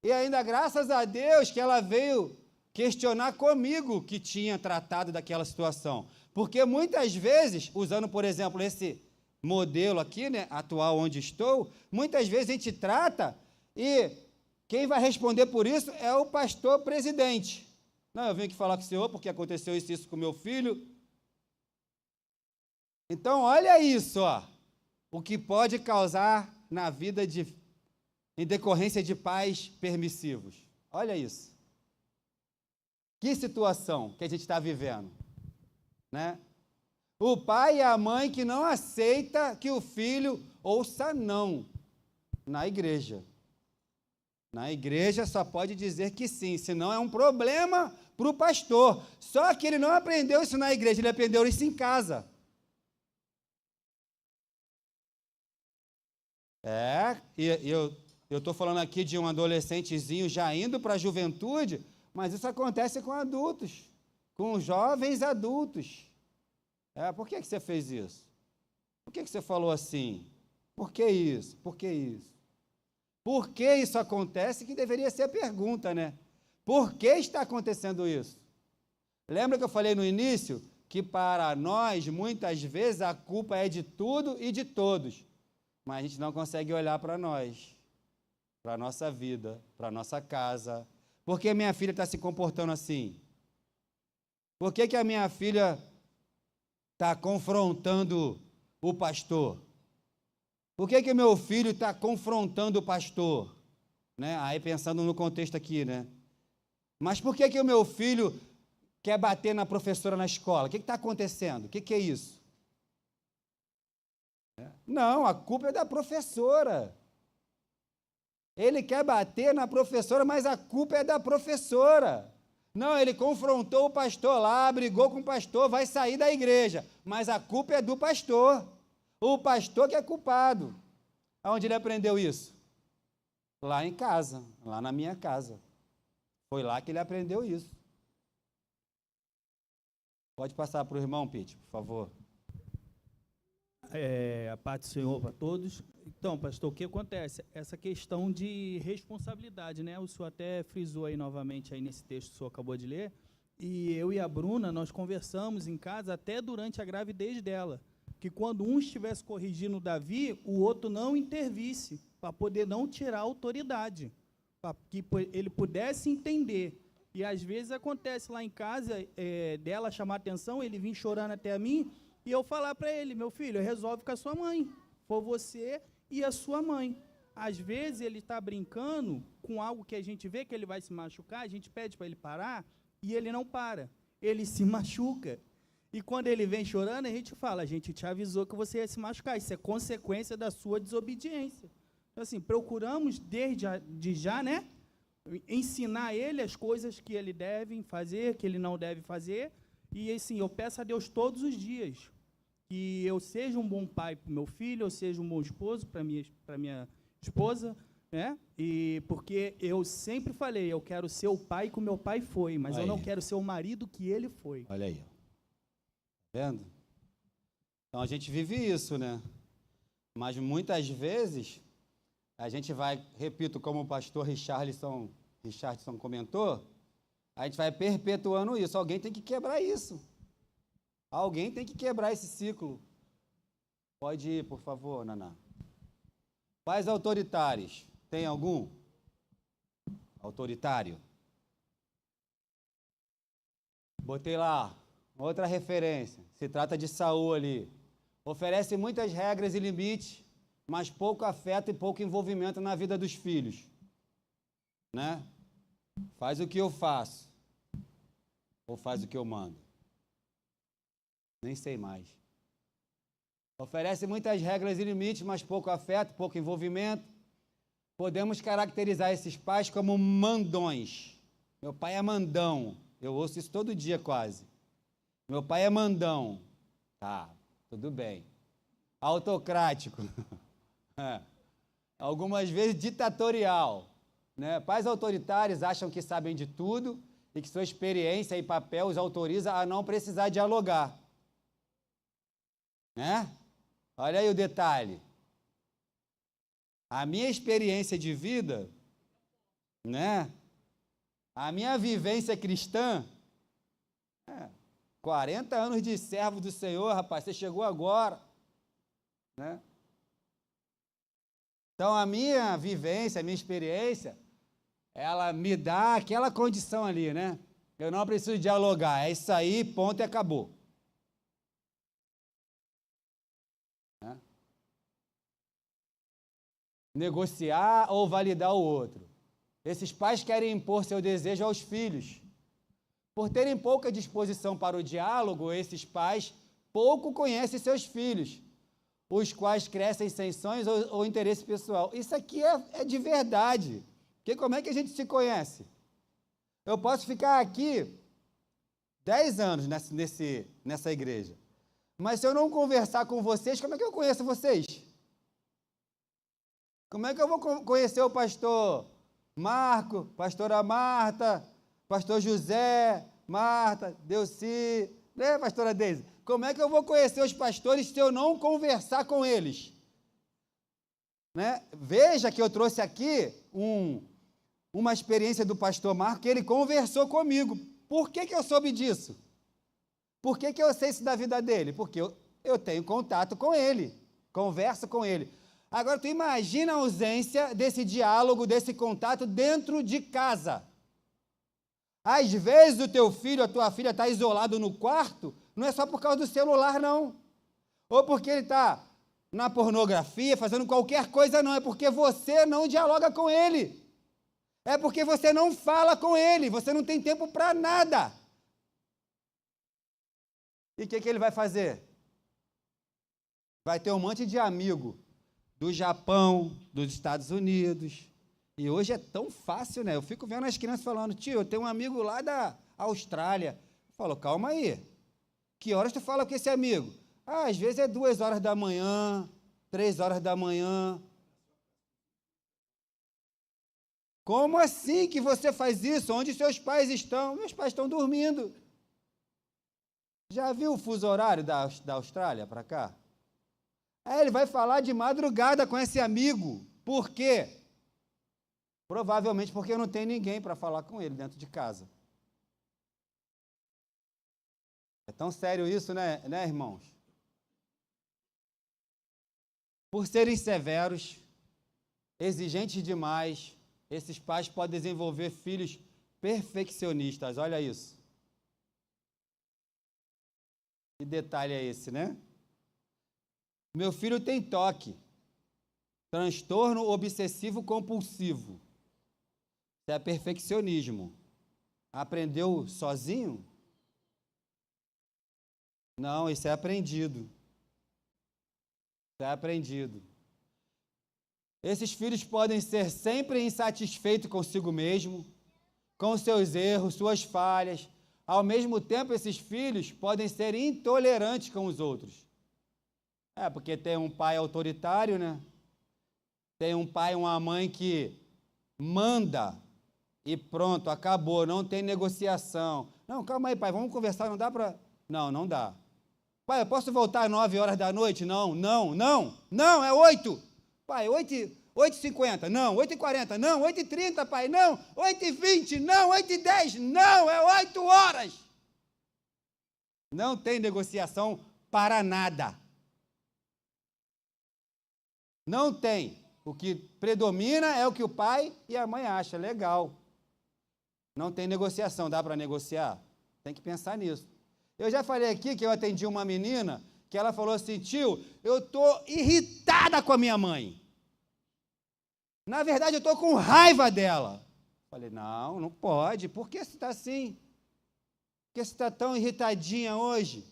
E ainda, graças a Deus, que ela veio questionar comigo que tinha tratado daquela situação. Porque muitas vezes, usando, por exemplo, esse modelo aqui, né, atual onde estou, muitas vezes a gente trata e quem vai responder por isso é o pastor presidente. Não, eu vim aqui falar com o senhor porque aconteceu isso com meu filho. Então, olha isso, ó, o que pode causar na vida em decorrência de pais permissivos. Olha isso. Que situação que a gente está vivendo, né? O pai e a mãe que não aceita que o filho ouça não na igreja. Na igreja só pode dizer que sim, senão é um problema para o pastor. Só que ele não aprendeu isso na igreja, ele aprendeu isso em casa. Eu estou falando aqui de um adolescentezinho já indo para a juventude, mas isso acontece com adultos, com jovens adultos. Por que você fez isso? Por que você falou assim? Por que isso? Por que isso? Por que isso acontece? Que deveria ser a pergunta, né? Por que está acontecendo isso? Lembra que eu falei no início que para nós, muitas vezes, a culpa é de tudo e de todos, mas a gente não consegue olhar para nós, para a nossa vida, para a nossa casa. Por que minha filha está se comportando assim? Por que a minha filha está confrontando o pastor? Por que meu filho está confrontando o pastor? Né? Aí pensando no contexto aqui, né? Mas por que o meu filho quer bater na professora na escola? O que está acontecendo? O que é isso? Não, a culpa é da professora. Ele quer bater na professora, mas a culpa é da professora. Não, ele confrontou o pastor lá, brigou com o pastor, vai sair da igreja, mas a culpa é do pastor. O pastor que é culpado. Aonde ele aprendeu isso? Lá em casa, lá na minha casa. Foi lá que ele aprendeu isso. Pode passar para o irmão, Pete, por favor. A paz do Senhor para todos. Então, pastor, o que acontece? Essa questão de responsabilidade, né? O senhor até frisou aí novamente aí nesse texto que o senhor acabou de ler, e eu e a Bruna, nós conversamos em casa até durante a gravidez dela, que quando um estivesse corrigindo o Davi, o outro não intervisse, para poder não tirar a autoridade, para que ele pudesse entender. E às vezes acontece lá em casa, dela chamar atenção, ele vir chorando até a mim, e eu falar para ele, meu filho, resolve com a sua mãe, for você e a sua mãe. Às vezes ele está brincando com algo que a gente vê que ele vai se machucar, a gente pede para ele parar, e ele não para, ele se machuca. E quando ele vem chorando, a gente fala, a gente te avisou que você ia se machucar, isso é consequência da sua desobediência. Então, assim, procuramos desde já, né, ensinar ele as coisas que ele deve fazer, que ele não deve fazer. E assim, eu peço a Deus todos os dias que eu seja um bom pai para o meu filho, eu seja um bom esposo para minha esposa, né? E porque eu sempre falei, eu quero ser o pai que o meu pai foi, mas eu Aí. não quero ser o marido que ele foi. Olha aí. Tá vendo? Então a gente vive isso, né? Mas muitas vezes a gente vai, repito, como o pastor Richardson comentou, a gente vai perpetuando isso. Alguém tem que quebrar isso. Alguém tem que quebrar esse ciclo. Pode ir, por favor, Naná. Pais autoritários. Tem algum? Autoritário? Botei lá, outra referência. Se trata de Saul ali. Oferece muitas regras e limites, mas pouco afeto e pouco envolvimento na vida dos filhos. Né? Faz o que eu faço. Ou faz o que eu mando. Nem sei mais. Oferece muitas regras e limites, mas pouco afeto, pouco envolvimento. Podemos caracterizar esses pais como mandões. Meu pai é mandão. Eu ouço isso todo dia quase. Meu pai é mandão. Tá, tudo bem. Autocrático. Algumas vezes ditatorial. Né? Pais autoritários acham que sabem de tudo e que sua experiência e papel os autoriza a não precisar dialogar. Né? Olha aí o detalhe. A minha experiência de vida, né? A minha vivência cristã, 40 anos de servo do Senhor, rapaz, você chegou agora, né? Então, a minha vivência, a minha experiência, ela me dá aquela condição ali, né? Eu não preciso dialogar, é isso aí, ponto e acabou. Negociar ou validar o outro. Esses pais querem impor seu desejo aos filhos. Por terem pouca disposição para o diálogo, esses pais pouco conhecem seus filhos, os quais crescem sem sonhos ou interesse pessoal. Isso aqui é de verdade. Porque como é que a gente se conhece? Eu posso ficar aqui 10 anos nessa igreja, mas se eu não conversar com vocês, como é que eu conheço vocês? Como é que eu vou conhecer o pastor Marco, pastora Marta, pastor José, Marta, Delci, né, pastora Deise? Como é que eu vou conhecer os pastores se eu não conversar com eles? Né? Veja que eu trouxe aqui uma experiência do pastor Marco, que ele conversou comigo. Por que eu soube disso? Por que eu sei isso da vida dele? Porque eu tenho contato com ele, converso com ele. Agora, tu imagina a ausência desse diálogo, desse contato dentro de casa. Às vezes o teu filho, a tua filha está isolado no quarto, não é só por causa do celular, não. Ou porque ele está na pornografia, fazendo qualquer coisa, não. É porque você não dialoga com ele. É porque você não fala com ele. Você não tem tempo para nada. E o que ele vai fazer? Vai ter um monte de amigo do Japão, dos Estados Unidos. E hoje é tão fácil, né? Eu fico vendo as crianças falando, tio, eu tenho um amigo lá da Austrália. Eu falo, calma aí. Que horas tu fala com esse amigo? Às vezes é 2 horas da manhã, 3 horas da manhã. Como assim que você faz isso? Onde seus pais estão? Meus pais estão dormindo. Já viu o fuso horário da Austrália para cá? Aí ele vai falar de madrugada com esse amigo. Por quê? Provavelmente porque eu não tenho ninguém para falar com ele dentro de casa. É tão sério isso, né, irmãos? Por serem severos, exigentes demais, esses pais podem desenvolver filhos perfeccionistas. Olha isso. Que detalhe é esse, né? Meu filho tem toque, transtorno obsessivo compulsivo. Isso é perfeccionismo. Aprendeu sozinho? Não, isso é aprendido. Isso é aprendido. Esses filhos podem ser sempre insatisfeitos consigo mesmo, com seus erros, suas falhas. Ao mesmo tempo, esses filhos podem ser intolerantes com os outros. Porque tem um pai autoritário, né? Tem um pai, uma mãe que manda e pronto, acabou, não tem negociação. Não, calma aí, pai, vamos conversar, não dá para... Não, não dá. Pai, eu posso voltar às 9 horas da noite? Não, é 8. Pai, 8h50, não, 8h40, não, 8h30, pai, não, 8h20, não, 8h10, não, é 8 horas. Não tem negociação para nada. Não tem. O que predomina é o que o pai e a mãe acham. Legal. Não tem negociação. Dá para negociar? Tem que pensar nisso. Eu já falei aqui que eu atendi uma menina que ela falou assim, tio, eu estou irritada com a minha mãe. Na verdade, eu estou com raiva dela. Falei, não, não pode. Por que você está assim? Por que você está tão irritadinha hoje?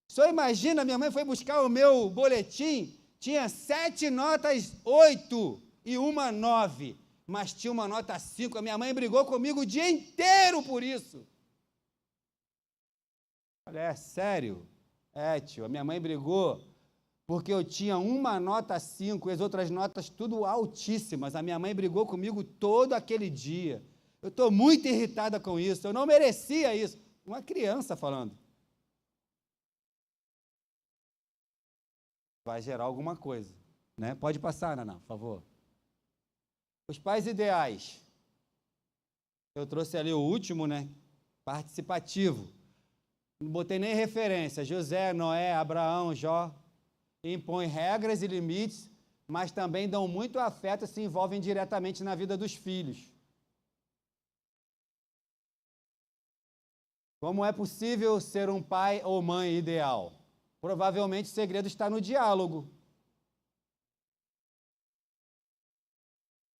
Só imagina, minha mãe foi buscar o meu boletim, tinha 7 notas 8 e uma 9, mas tinha uma nota 5. A minha mãe brigou comigo o dia inteiro por isso. Falei, é sério? É, tio, a minha mãe brigou porque eu tinha uma nota 5 e as outras notas tudo altíssimas. A minha mãe brigou comigo todo aquele dia. Eu estou muito irritada com isso, eu não merecia isso. Uma criança falando. Vai gerar alguma coisa, né? Pode passar, Naná, por favor. Os pais ideais. Eu trouxe ali o último, né? Participativo. Não botei nem referência. José, Noé, Abraão, Jó. Impõem regras e limites, mas também dão muito afeto e se envolvem diretamente na vida dos filhos. Como é possível ser um pai ou mãe ideal? Provavelmente o segredo está no diálogo.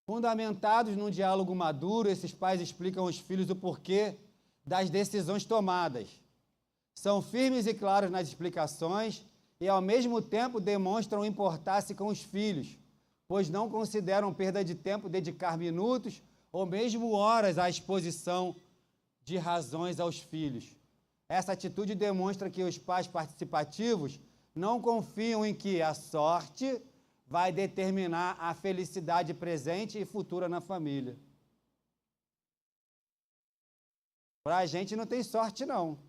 Fundamentados num diálogo maduro, esses pais explicam aos filhos o porquê das decisões tomadas. São firmes e claros nas explicações e, ao mesmo tempo, demonstram importar-se com os filhos, pois não consideram perda de tempo dedicar minutos ou mesmo horas à exposição de razões aos filhos. Essa atitude demonstra que os pais participativos não confiam em que a sorte vai determinar a felicidade presente e futura na família. Para a gente não tem sorte, não.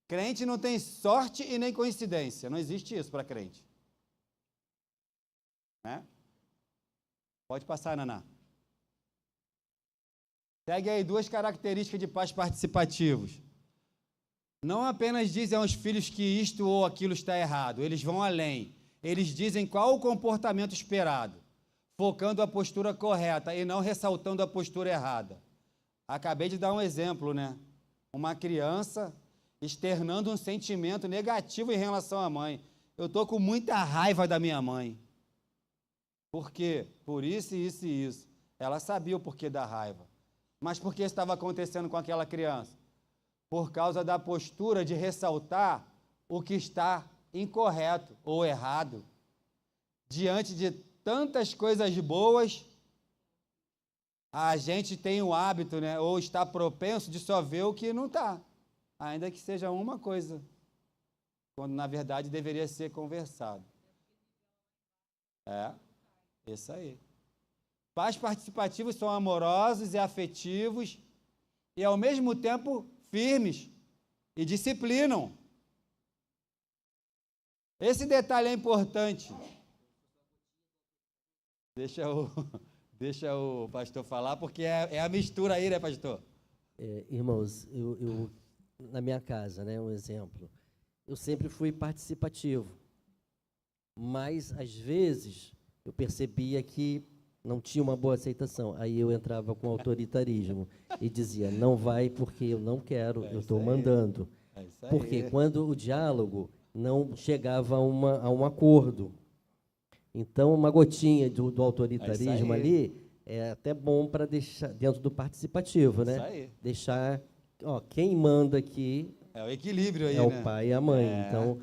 Crente não tem sorte e nem coincidência. Não existe isso para crente. Né? Pode passar, Naná. Segue aí 2 características de pais participativos. Não apenas dizem aos filhos que isto ou aquilo está errado, eles vão além. Eles dizem qual o comportamento esperado, focando a postura correta e não ressaltando a postura errada. Acabei de dar um exemplo, né? Uma criança externando um sentimento negativo em relação à mãe. Eu estou com muita raiva da minha mãe. Por quê? Por isso, isso e isso. Ela sabia o porquê da raiva. Mas por que estava acontecendo com aquela criança? Por causa da postura de ressaltar o que está incorreto ou errado. Diante de tantas coisas boas, a gente tem o hábito, né, ou está propenso de só ver o que não está, ainda que seja uma coisa, quando na verdade deveria ser conversado. Isso aí. Pais participativos são amorosos e afetivos e, ao mesmo tempo, firmes e disciplinam. Esse detalhe é importante. Deixa o pastor falar, porque é a mistura aí, né, pastor? Irmãos, eu na minha casa, né, um exemplo, eu sempre fui participativo, mas, às vezes, eu percebia que não tinha uma boa aceitação. Aí eu entrava com autoritarismo e dizia, não vai porque eu não quero, eu estou mandando. Porque quando o diálogo não chegava a um acordo. Então, uma gotinha do autoritarismo ali é até bom para deixar dentro do participativo, né? Aí. Deixar, quem manda aqui é o equilíbrio aí, é né? o pai e a mãe. Então,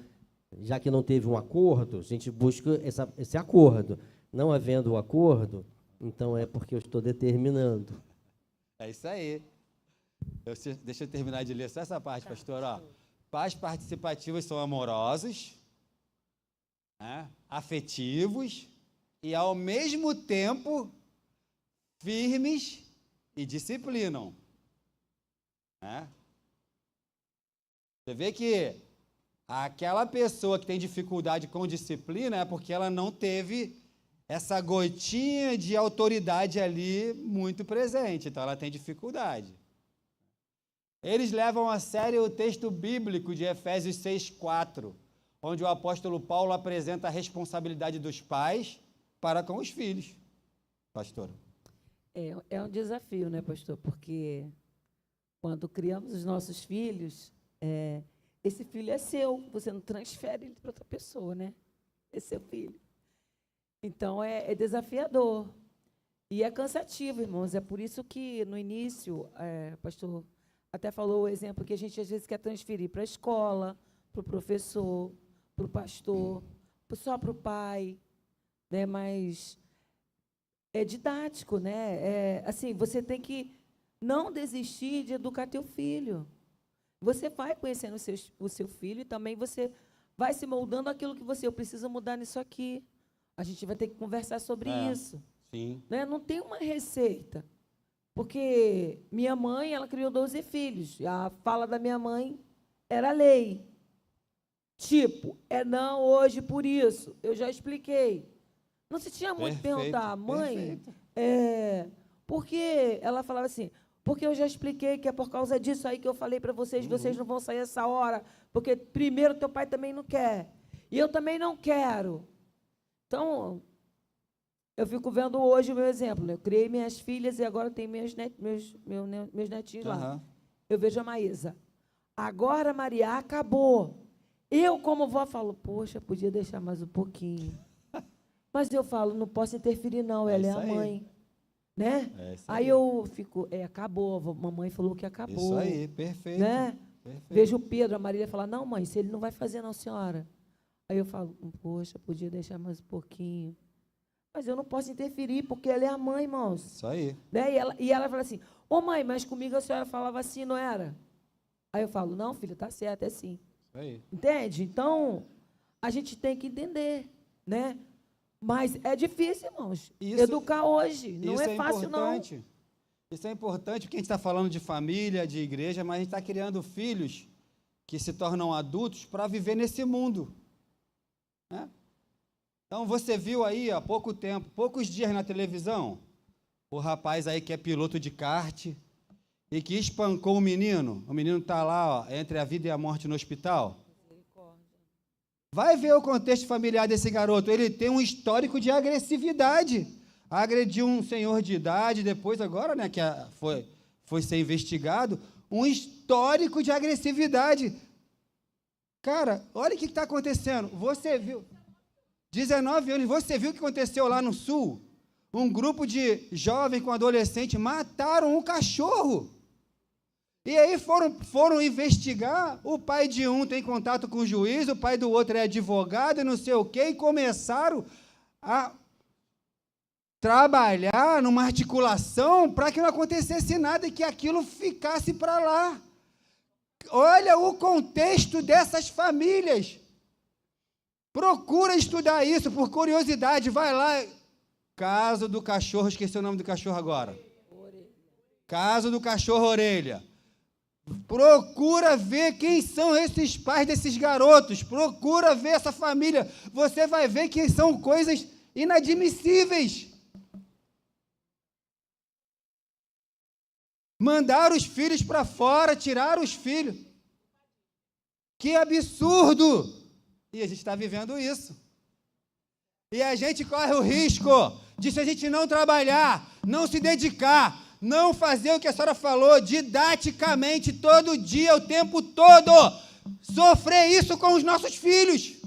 já que não teve um acordo, a gente busca esse acordo. Não havendo o acordo, então é porque eu estou determinando. É isso aí. Deixa eu terminar de ler só essa parte, pastor. Ó. Pais participativos são amorosos, né, afetivos e, ao mesmo tempo, firmes e disciplinam. Né? Você vê que aquela pessoa que tem dificuldade com disciplina é porque ela não teve essa gotinha de autoridade ali muito presente, então ela tem dificuldade. Eles levam a sério o texto bíblico de Efésios 6:4, onde o apóstolo Paulo apresenta a responsabilidade dos pais para com os filhos. Pastor. É um desafio, né, pastor? Porque quando criamos os nossos filhos, esse filho é seu, você não transfere ele para outra pessoa, né? É seu filho. Então, é desafiador. E é cansativo, irmãos. É por isso que, no início, o pastor até falou o exemplo que a gente, às vezes, quer transferir para a escola, para o professor, para o pastor, só para o pai, né? Mas é didático, né? Assim, você tem que não desistir de educar teu filho. Você vai conhecendo o seu filho e também você vai se moldando aquilo que eu preciso mudar nisso aqui. A gente vai ter que conversar sobre isso. Sim. Né? Não tem uma receita. Porque minha mãe, ela criou 12 filhos. A fala da minha mãe era lei. Tipo, não hoje por isso. Eu já expliquei. Não se tinha muito que perguntar, mãe, porque ela falava assim, porque eu já expliquei que é por causa disso aí que eu falei para vocês, vocês não vão sair essa hora, porque primeiro teu pai também não quer, e eu também não quero. Então, eu fico vendo hoje o meu exemplo, né? Eu criei minhas filhas e agora tem meus netinhos lá. Eu vejo a Maísa. Agora, Maria, acabou. Eu, como vó, falo, poxa, podia deixar mais um pouquinho. Mas eu falo, não posso interferir, não, ela é a mãe. Né? Aí eu fico, acabou, a mamãe falou que acabou. Isso aí, perfeito. Né? Perfeito. Vejo o Pedro, a Marília fala, não, mãe, se ele não vai fazer, não, senhora. Aí eu falo, poxa, podia deixar mais um pouquinho. Mas eu não posso interferir, porque ela é a mãe, irmãos. Isso aí. Né? E ela fala assim, ô mãe, mas comigo a senhora falava assim, não era? Aí eu falo, não, filho, tá certo, é assim. Isso aí. Entende? Então, a gente tem que entender, né? Mas é difícil, irmãos, educar hoje. Não é fácil, não. Isso é importante, porque a gente está falando de família, de igreja, mas a gente está criando filhos que se tornam adultos para viver nesse mundo. Né? Então, você viu aí há pouco tempo, poucos dias na televisão, o rapaz aí que é piloto de kart e que espancou o menino está lá, ó, entre a vida e a morte no hospital. Vai ver o contexto familiar desse garoto, ele tem um histórico de agressividade, agrediu um senhor de idade, depois agora, né, que foi ser investigado, um histórico de agressividade. Cara, olha o que está acontecendo, você viu, 19 anos, você viu o que aconteceu lá no Sul? Um grupo de jovens com adolescente mataram um cachorro. E aí foram investigar, o pai de um tem contato com o juiz, o pai do outro é advogado e não sei o quê, e começaram a trabalhar numa articulação para que não acontecesse nada e que aquilo ficasse para lá. Olha o contexto dessas famílias. Procura estudar isso por curiosidade, vai lá. Caso do cachorro, esqueci o nome do cachorro agora. Caso do cachorro Orelha. Procura ver quem são esses pais desses garotos, procura ver essa família, você vai ver que são coisas inadmissíveis. Mandar os filhos para fora, tirar os filhos. Que absurdo! E a gente está vivendo isso. E a gente corre o risco de, se a gente não trabalhar, não se dedicar, não fazer o que a senhora falou, didaticamente, todo dia, o tempo todo, sofrer isso com os nossos filhos.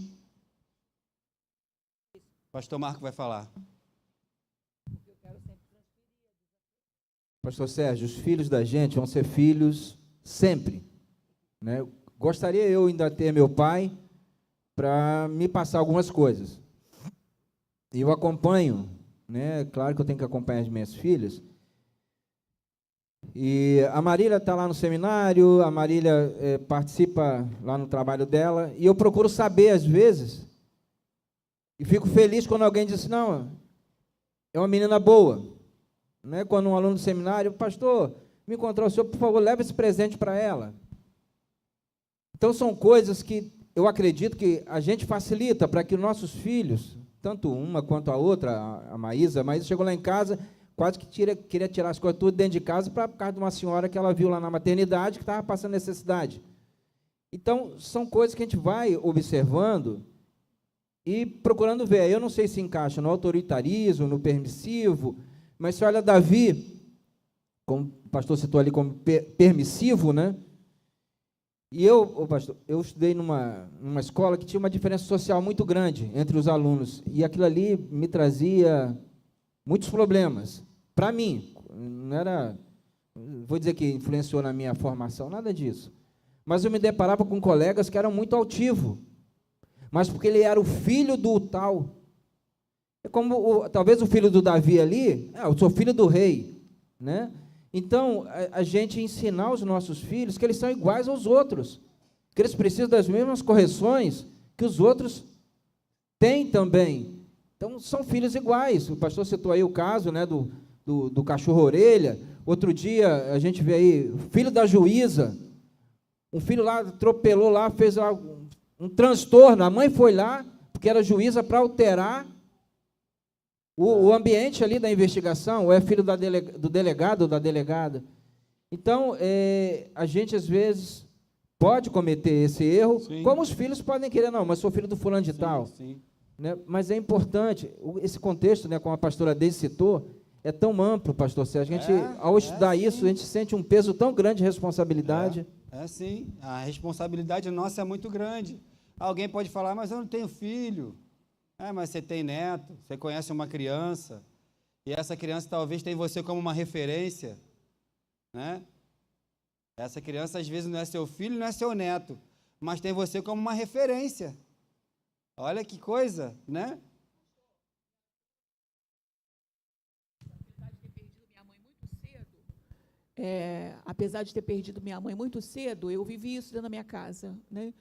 Pastor Marco vai falar. Pastor Sérgio, os filhos da gente vão ser filhos sempre. Né? Gostaria eu ainda ter meu pai para me passar algumas coisas. E eu acompanho, né? Claro que eu tenho que acompanhar as minhas filhas. E a Marília está lá no seminário, a Marília participa lá no trabalho dela, e eu procuro saber, às vezes, e fico feliz quando alguém diz, não, é uma menina boa. Né? Quando um aluno do seminário, pastor, me encontrou o senhor, por favor, leve esse presente para ela. Então, são coisas que eu acredito que a gente facilita para que nossos filhos, tanto uma quanto a outra, a Maísa chegou lá em casa, quase que queria tirar as coisas tudo dentro de casa por causa de uma senhora que ela viu lá na maternidade que estava passando necessidade. Então, são coisas que a gente vai observando e procurando ver. Eu não sei se encaixa no autoritarismo, no permissivo, mas se olha Davi, como o pastor citou ali como permissivo, né? E pastor, eu estudei numa escola que tinha uma diferença social muito grande entre os alunos, e aquilo ali me trazia muitos problemas. Para mim, não era, vou dizer que influenciou na minha formação, nada disso. Mas eu me deparava com colegas que eram muito altivos, mas porque ele era o filho do tal. É como, talvez o filho do Davi ali, eu sou filho do rei, né? Então, a gente ensinar os nossos filhos que eles são iguais aos outros, que eles precisam das mesmas correções que os outros têm também. Então, são filhos iguais. O pastor citou aí o caso, né, do cachorro-orelha. Outro dia, a gente vê aí, o filho da juíza, um filho lá atropelou lá, fez um transtorno. A mãe foi lá, porque era juíza, para alterar o ambiente ali da investigação, ou é filho do delegado ou da delegada. Então, a gente, às vezes, pode cometer esse erro, sim, como os filhos podem querer, não, mas sou filho do fulano de tal. Sim. Né? Mas é importante, esse contexto, né, como a pastora Deise citou, é tão amplo, pastor Sérgio, a gente, ao estudar isso, a gente sente um peso tão grande de responsabilidade. Sim, a responsabilidade nossa é muito grande. Alguém pode falar, mas eu não tenho filho. Mas você tem neto, você conhece uma criança, e essa criança talvez tenha você como uma referência, né? Essa criança, às vezes, não é seu filho, não é seu neto, mas tem você como uma referência. Olha que coisa, né? Apesar de ter perdido minha mãe muito cedo, eu vivi isso dentro da minha casa, né?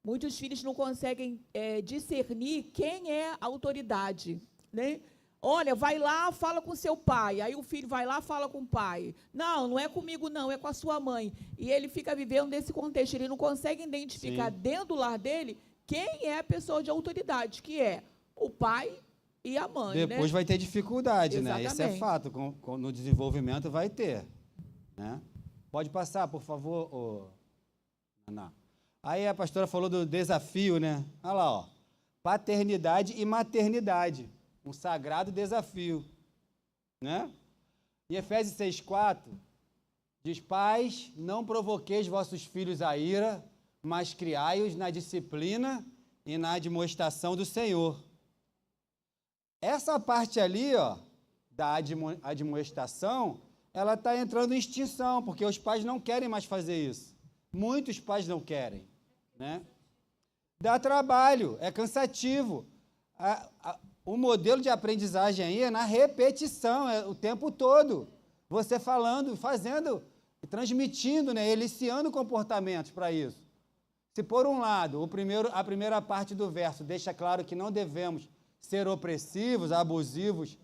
Muitos filhos não conseguem discernir quem é a autoridade, né? Olha, vai lá, fala com seu pai. Aí o filho vai lá, fala com o pai. Não, não é comigo, não, é com a sua mãe. E ele fica vivendo nesse contexto. Ele não consegue identificar, sim, dentro do lar dele quem é a pessoa de autoridade, que é o pai e a mãe. Depois, né, vai ter dificuldade, exatamente, né? Isso é fato. No desenvolvimento vai ter. Né? Pode passar, por favor, Ana. Aí a pastora falou do desafio, né? Olha lá, ó. Paternidade e maternidade. Um sagrado desafio. Né? E Efésios 6,4 diz, pais, não provoqueis vossos filhos a ira, mas criai-os na disciplina e na admoestação do Senhor. Essa parte ali, ó, da admoestação, ela está entrando em extinção, porque os pais não querem mais fazer isso. Muitos pais não querem. Né? Dá trabalho, é cansativo. O modelo de aprendizagem aí é na repetição, é o tempo todo. Você falando, fazendo, transmitindo, né, eliciando comportamentos para isso. Se, por um lado, a primeira parte do verso deixa claro que não devemos ser opressivos, abusivos,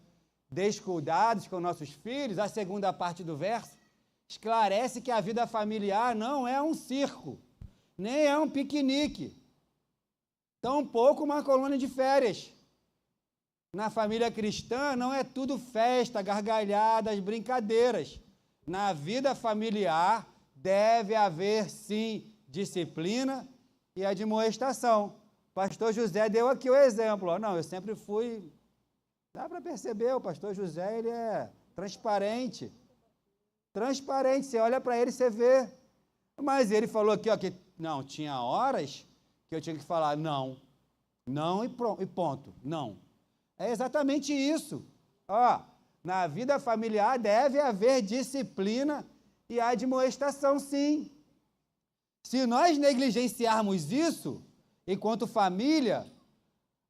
descuidados com nossos filhos, a segunda parte do verso esclarece que a vida familiar não é um circo, nem é um piquenique, tampouco uma colônia de férias. Na família cristã não é tudo festa, gargalhadas, brincadeiras. Na vida familiar deve haver, sim, disciplina e admoestação. Pastor José deu aqui o exemplo. Não, eu sempre fui... Dá para perceber, o pastor José, ele é transparente. Transparente, você olha para ele e você vê. Mas ele falou aqui, ó, que não, tinha horas que eu tinha que falar não e ponto, não. É exatamente isso. Ó, na vida familiar deve haver disciplina e admoestação, sim. Se nós negligenciarmos isso, enquanto família,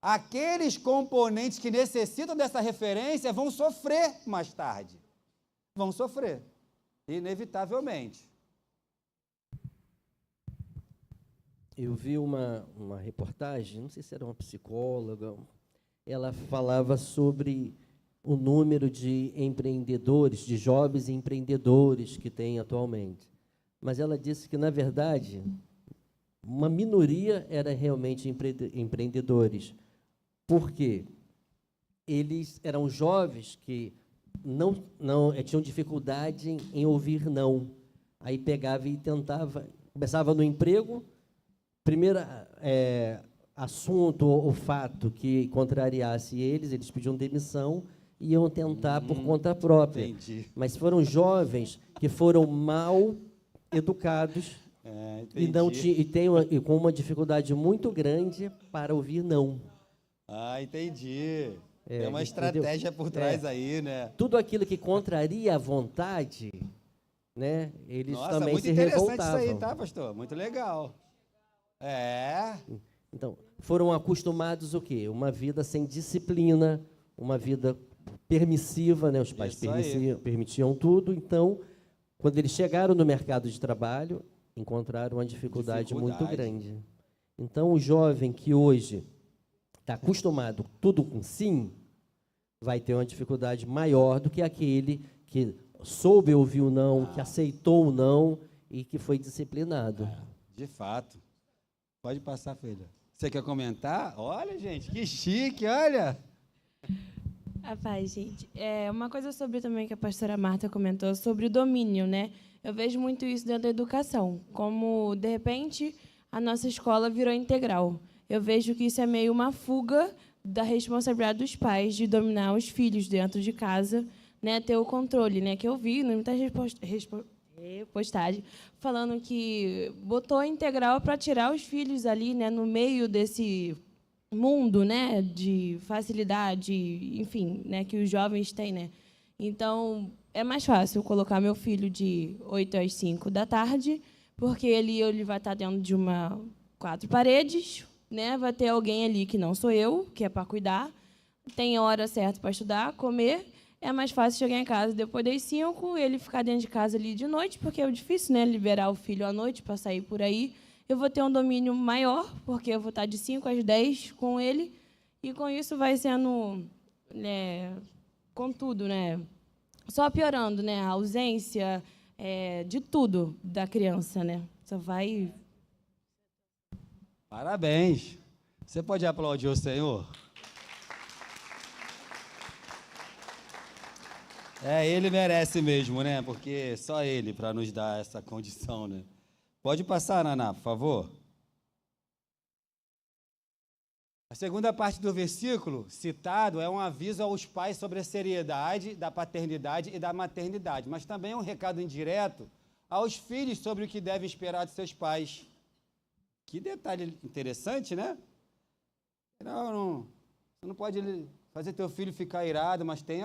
aqueles componentes que necessitam dessa referência vão sofrer mais tarde. Vão sofrer, inevitavelmente. Eu vi uma reportagem, não sei se era uma psicóloga, ela falava sobre o número de empreendedores, de jovens empreendedores que tem atualmente. Mas ela disse que, na verdade, uma minoria era realmente empreendedores. Por quê? Eles eram jovens que não tinham dificuldade em ouvir não. Aí pegava e tentava, começava no emprego, primeiro assunto ou fato que contrariasse eles pediam demissão e iam tentar por conta própria. Entendi. Mas foram jovens que foram mal educados e com uma dificuldade muito grande para ouvir não. Ah, entendi. Tem uma estratégia por trás aí, né? Tudo aquilo que contraria a vontade, né? Eles também muito se interessante revoltavam. isso aí, tá, pastor? Muito legal. Então, foram acostumados o quê? Uma vida sem disciplina, uma vida permissiva, né? Os pais permitiam tudo. Então, quando eles chegaram no mercado de trabalho, encontraram uma dificuldade muito grande. Então, o jovem que hoje está acostumado tudo com sim, vai ter uma dificuldade maior do que aquele que soube ouvir o não, que aceitou o não e que foi disciplinado. De fato. Pode passar, filha. Você quer comentar? Olha, gente, que chique, olha. Paz, gente. Uma coisa sobre também que a pastora Marta comentou, sobre o domínio, né? Eu vejo muito isso dentro da educação, como, de repente, a nossa escola virou integral. Eu vejo que isso é meio uma fuga da responsabilidade dos pais de dominar os filhos dentro de casa, né? Ter o controle, né? Que eu vi muitas postagem falando que botou integral para tirar os filhos ali, né, no meio desse mundo, né, de facilidade, enfim, né, que os jovens têm, né? Então, é mais fácil colocar meu filho de 8 às 5 da tarde, porque ele vai estar dentro de 4 paredes, né? Vai ter alguém ali que não sou eu, que é para cuidar, tem a hora certa para estudar, comer. É mais fácil chegar em casa depois das 5, ele ficar dentro de casa ali de noite, porque é difícil, né, liberar o filho à noite para sair por aí. Eu vou ter um domínio maior, porque eu vou estar de 5 às 10 com ele, e com isso vai sendo, né, com tudo, né, só piorando, né, a ausência de tudo da criança, né, só vai... Parabéns. Você pode aplaudir o Senhor? Ele merece mesmo, né? Porque só ele para nos dar essa condição, né? Pode passar, Naná, por favor. A segunda parte do versículo citado é um aviso aos pais sobre a seriedade da paternidade e da maternidade, mas também é um recado indireto aos filhos sobre o que devem esperar de seus pais. Que detalhe interessante, né? Você não pode fazer teu filho ficar irado, mas tem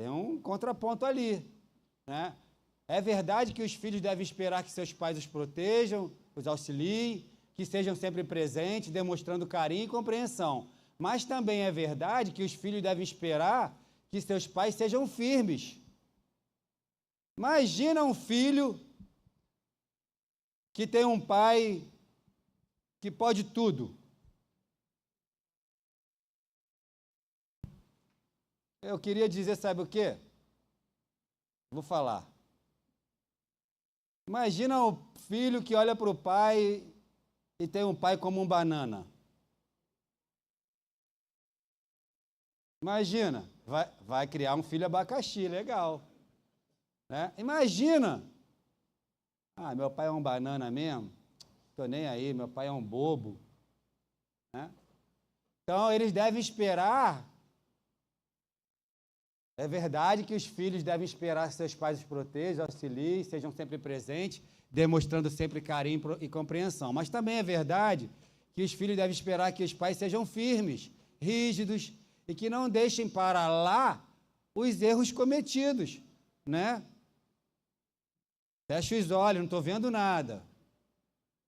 um contraponto ali, né? É verdade que os filhos devem esperar que seus pais os protejam, os auxiliem, que sejam sempre presentes, demonstrando carinho e compreensão. Mas também é verdade que os filhos devem esperar que seus pais sejam firmes. Imagina um filho que tem um pai que pode tudo. Eu queria dizer, sabe o quê? Vou falar. Imagina o filho que olha para o pai e tem um pai como um banana. Imagina, vai criar um filho abacaxi, legal. Né? Imagina, meu pai é um banana mesmo, estou nem aí, meu pai é um bobo. Né? Então, eles devem esperar. É verdade que os filhos devem esperar que seus pais os protejam, auxiliem, sejam sempre presentes, demonstrando sempre carinho e compreensão. Mas também é verdade que os filhos devem esperar que os pais sejam firmes, rígidos e que não deixem para lá os erros cometidos, né? Fecha os olhos, não estou vendo nada.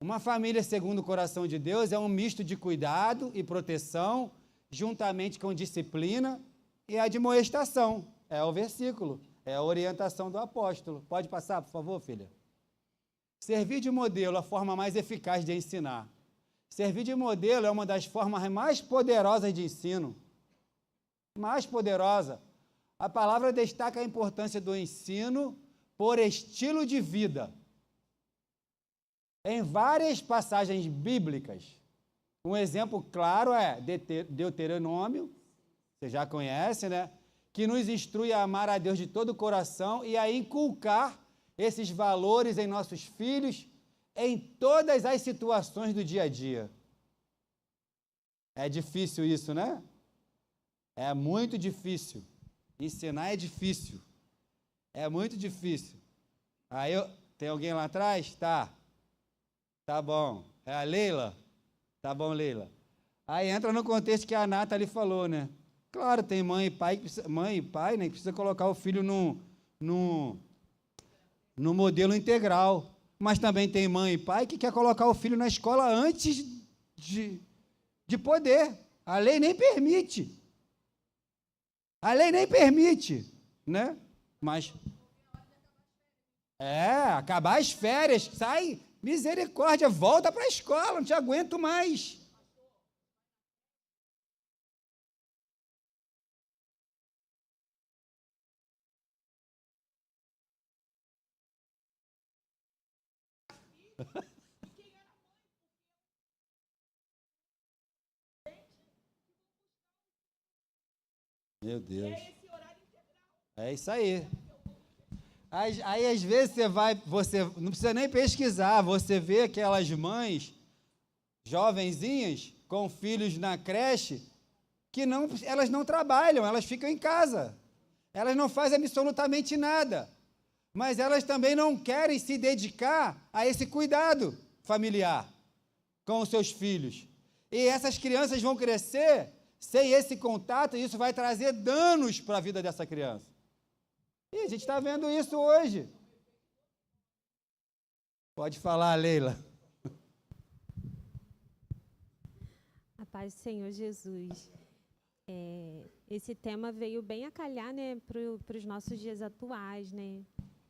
Uma família segundo o coração de Deus é um misto de cuidado e proteção, juntamente com disciplina e admoestação. É o versículo, é a orientação do apóstolo. Pode passar, por favor, filha? Servir de modelo é a forma mais eficaz de ensinar. Servir de modelo é uma das formas mais poderosas de ensino. Mais poderosa. A palavra destaca a importância do ensino por estilo de vida. Em várias passagens bíblicas, um exemplo claro é Deuteronômio, você já conhece, né? Que nos instrui a amar a Deus de todo o coração e a inculcar esses valores em nossos filhos em todas as situações do dia a dia. É difícil isso, né? É muito difícil. Ensinar é difícil. É muito difícil. Aí, tem alguém lá atrás? Tá. Tá bom. É a Leila? Tá bom, Leila. Aí entra no contexto que a Nathalie falou, né? Claro, tem mãe e pai, né, que precisa colocar o filho no modelo integral. Mas também tem mãe e pai que quer colocar o filho na escola antes de poder. A lei nem permite. A lei nem permite, né? Mas acabar as férias, sai, misericórdia, volta para a escola, não te aguento mais. Meu Deus. É isso aí. Aí às vezes você não precisa nem pesquisar, você vê aquelas mães jovenzinhas com filhos na creche que elas não trabalham, elas ficam em casa. Elas não fazem absolutamente nada. Mas elas também não querem se dedicar a esse cuidado familiar com os seus filhos. E essas crianças vão crescer sem esse contato, e isso vai trazer danos para a vida dessa criança. E a gente está vendo isso hoje. Pode falar, Leila. A paz do Senhor Jesus. Esse tema veio bem a calhar, né, para os nossos dias atuais, né?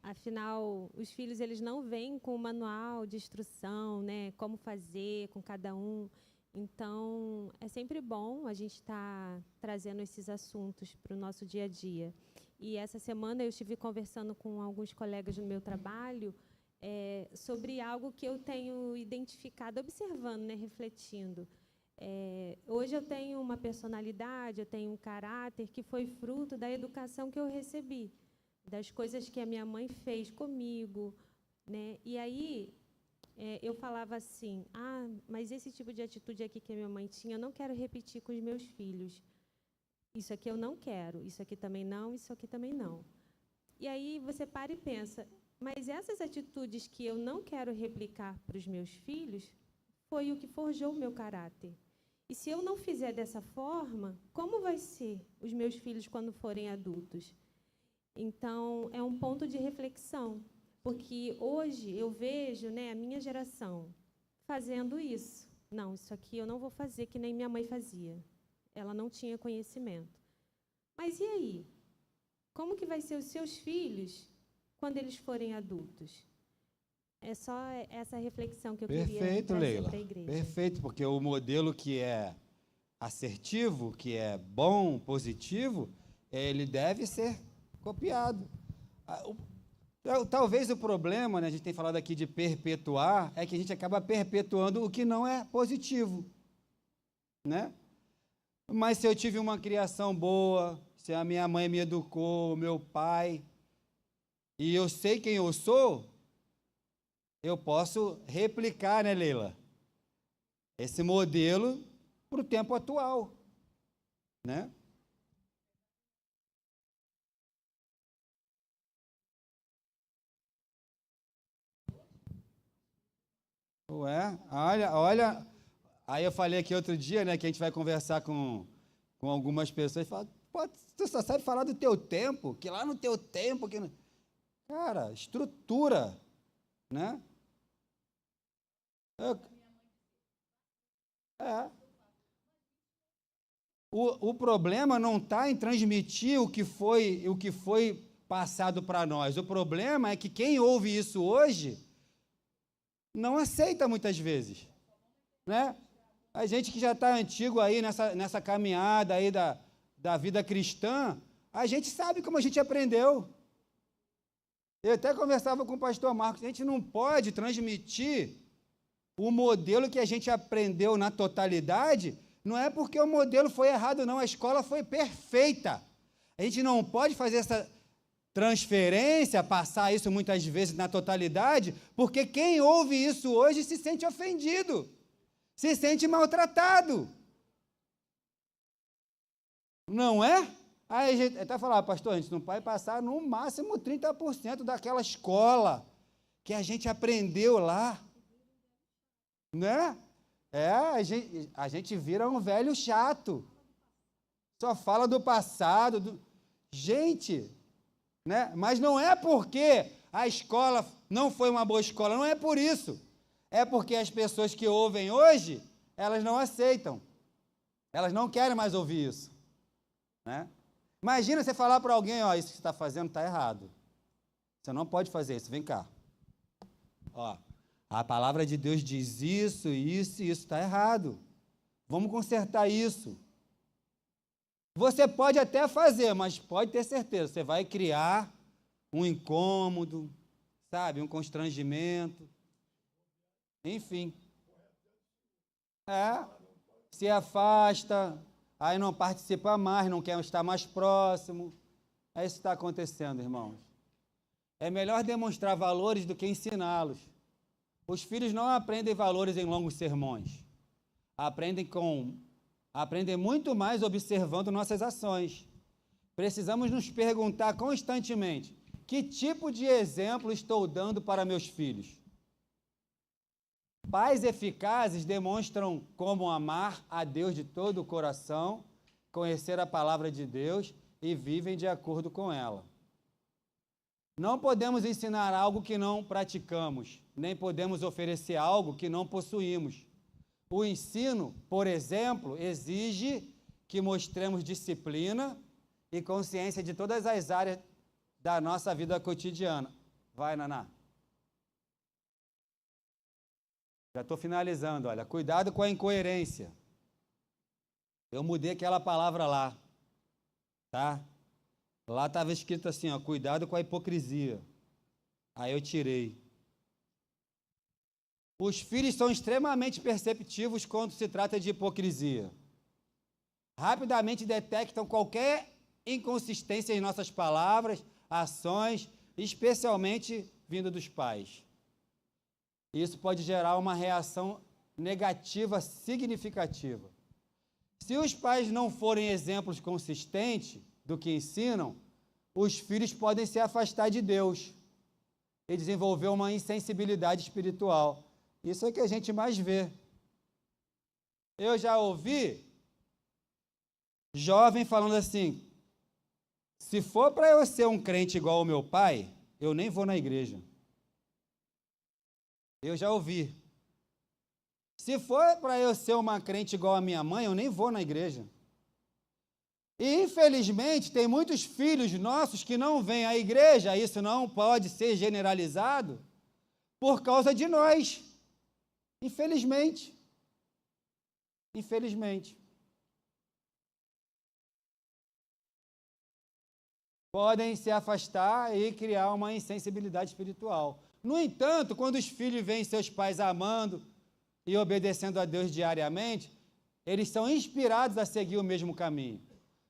Afinal, os filhos eles não vêm com o manual de instrução, né, como fazer com cada um. Então, é sempre bom a gente estar trazendo esses assuntos para o nosso dia a dia. E essa semana eu estive conversando com alguns colegas no meu trabalho sobre algo que eu tenho identificado, observando, né, refletindo. Hoje eu tenho uma personalidade, eu tenho um caráter que foi fruto da educação que eu recebi, das coisas que a minha mãe fez comigo, né? E aí eu falava assim, mas esse tipo de atitude aqui que a minha mãe tinha, eu não quero repetir com os meus filhos. Isso aqui eu não quero, isso aqui também não, isso aqui também não. E aí você para e pensa, mas essas atitudes que eu não quero replicar para os meus filhos, foi o que forjou o meu caráter. E se eu não fizer dessa forma, como vai ser os meus filhos quando forem adultos? Então, é um ponto de reflexão, porque hoje eu vejo, né, a minha geração fazendo isso. Não, isso aqui eu não vou fazer que nem minha mãe fazia. Ela não tinha conhecimento. Mas e aí? Como que vai ser os seus filhos quando eles forem adultos? É só essa reflexão que eu queria trazer para a igreja. Perfeito, porque o modelo que é assertivo, que é bom, positivo, ele deve ser copiado. Talvez o problema, né, a gente tem falado aqui de perpetuar, é que a gente acaba perpetuando o que não é positivo, né? Mas se eu tive uma criação boa, se a minha mãe me educou, o meu pai, e eu sei quem eu sou, eu posso replicar, né, Leila? Esse modelo para o tempo atual, né? Ué, olha. Aí eu falei aqui outro dia, né, que a gente vai conversar com algumas pessoas e fala, pô, tu só sabe falar do teu tempo, que lá no teu tempo, que... Cara, estrutura, né? É. O problema não está em transmitir o que foi passado para nós. O problema é que quem ouve isso hoje não aceita muitas vezes, né? A gente que já está antigo aí nessa caminhada aí da vida cristã, a gente sabe como a gente aprendeu. Eu até conversava com o pastor Marcos, a gente não pode transmitir o modelo que a gente aprendeu na totalidade, não é porque o modelo foi errado, não, a escola foi perfeita. A gente não pode fazer essa transferência, passar isso muitas vezes na totalidade, porque quem ouve isso hoje se sente ofendido, se sente maltratado. Não é? Aí a gente até falava, pastor, a gente não pode passar no máximo 30% daquela escola que a gente aprendeu lá. Né? A gente vira um velho chato. Só fala do passado. Gente, né? Mas não é porque a escola não foi uma boa escola, não é por isso. É porque as pessoas que ouvem hoje, elas não aceitam. Elas não querem mais ouvir isso. Né? Imagina você falar para alguém, ó, isso que você está fazendo está errado. Você não pode fazer isso, vem cá. Ó, a palavra de Deus diz isso, isso e isso está errado. Vamos consertar isso. Você pode até fazer, mas pode ter certeza, você vai criar um incômodo, sabe, um constrangimento. Enfim. Se afasta, aí não participa mais, não quer estar mais próximo. É isso que está acontecendo, irmãos. É melhor demonstrar valores do que ensiná-los. Os filhos não aprendem valores em longos sermões. Aprendem muito mais observando nossas ações. Precisamos nos perguntar constantemente: que tipo de exemplo estou dando para meus filhos? Pais eficazes demonstram como amar a Deus de todo o coração, conhecer a palavra de Deus e vivem de acordo com ela. Não podemos ensinar algo que não praticamos, nem podemos oferecer algo que não possuímos. O ensino, por exemplo, exige que mostremos disciplina e consciência de todas as áreas da nossa vida cotidiana. Vai, Naná. Já estou finalizando, olha. Cuidado com a incoerência. Eu mudei aquela palavra lá, tá? Lá estava escrito assim, ó, cuidado com a hipocrisia. Aí eu tirei. Os filhos são extremamente perceptivos quando se trata de hipocrisia. Rapidamente detectam qualquer inconsistência em nossas palavras, ações, especialmente vindo dos pais. Isso pode gerar uma reação negativa significativa. Se os pais não forem exemplos consistentes do que ensinam, os filhos podem se afastar de Deus e desenvolver uma insensibilidade espiritual. Isso é o que a gente mais vê. Eu já ouvi jovem falando assim: se for para eu ser um crente igual ao meu pai, eu nem vou na igreja. Eu já ouvi. Se for para eu ser uma crente igual a minha mãe, eu nem vou na igreja. E, infelizmente, tem muitos filhos nossos que não vêm à igreja, isso não pode ser generalizado, por causa de nós. Infelizmente. Infelizmente. Podem se afastar e criar uma insensibilidade espiritual. No entanto, quando os filhos veem seus pais amando e obedecendo a Deus diariamente, eles são inspirados a seguir o mesmo caminho,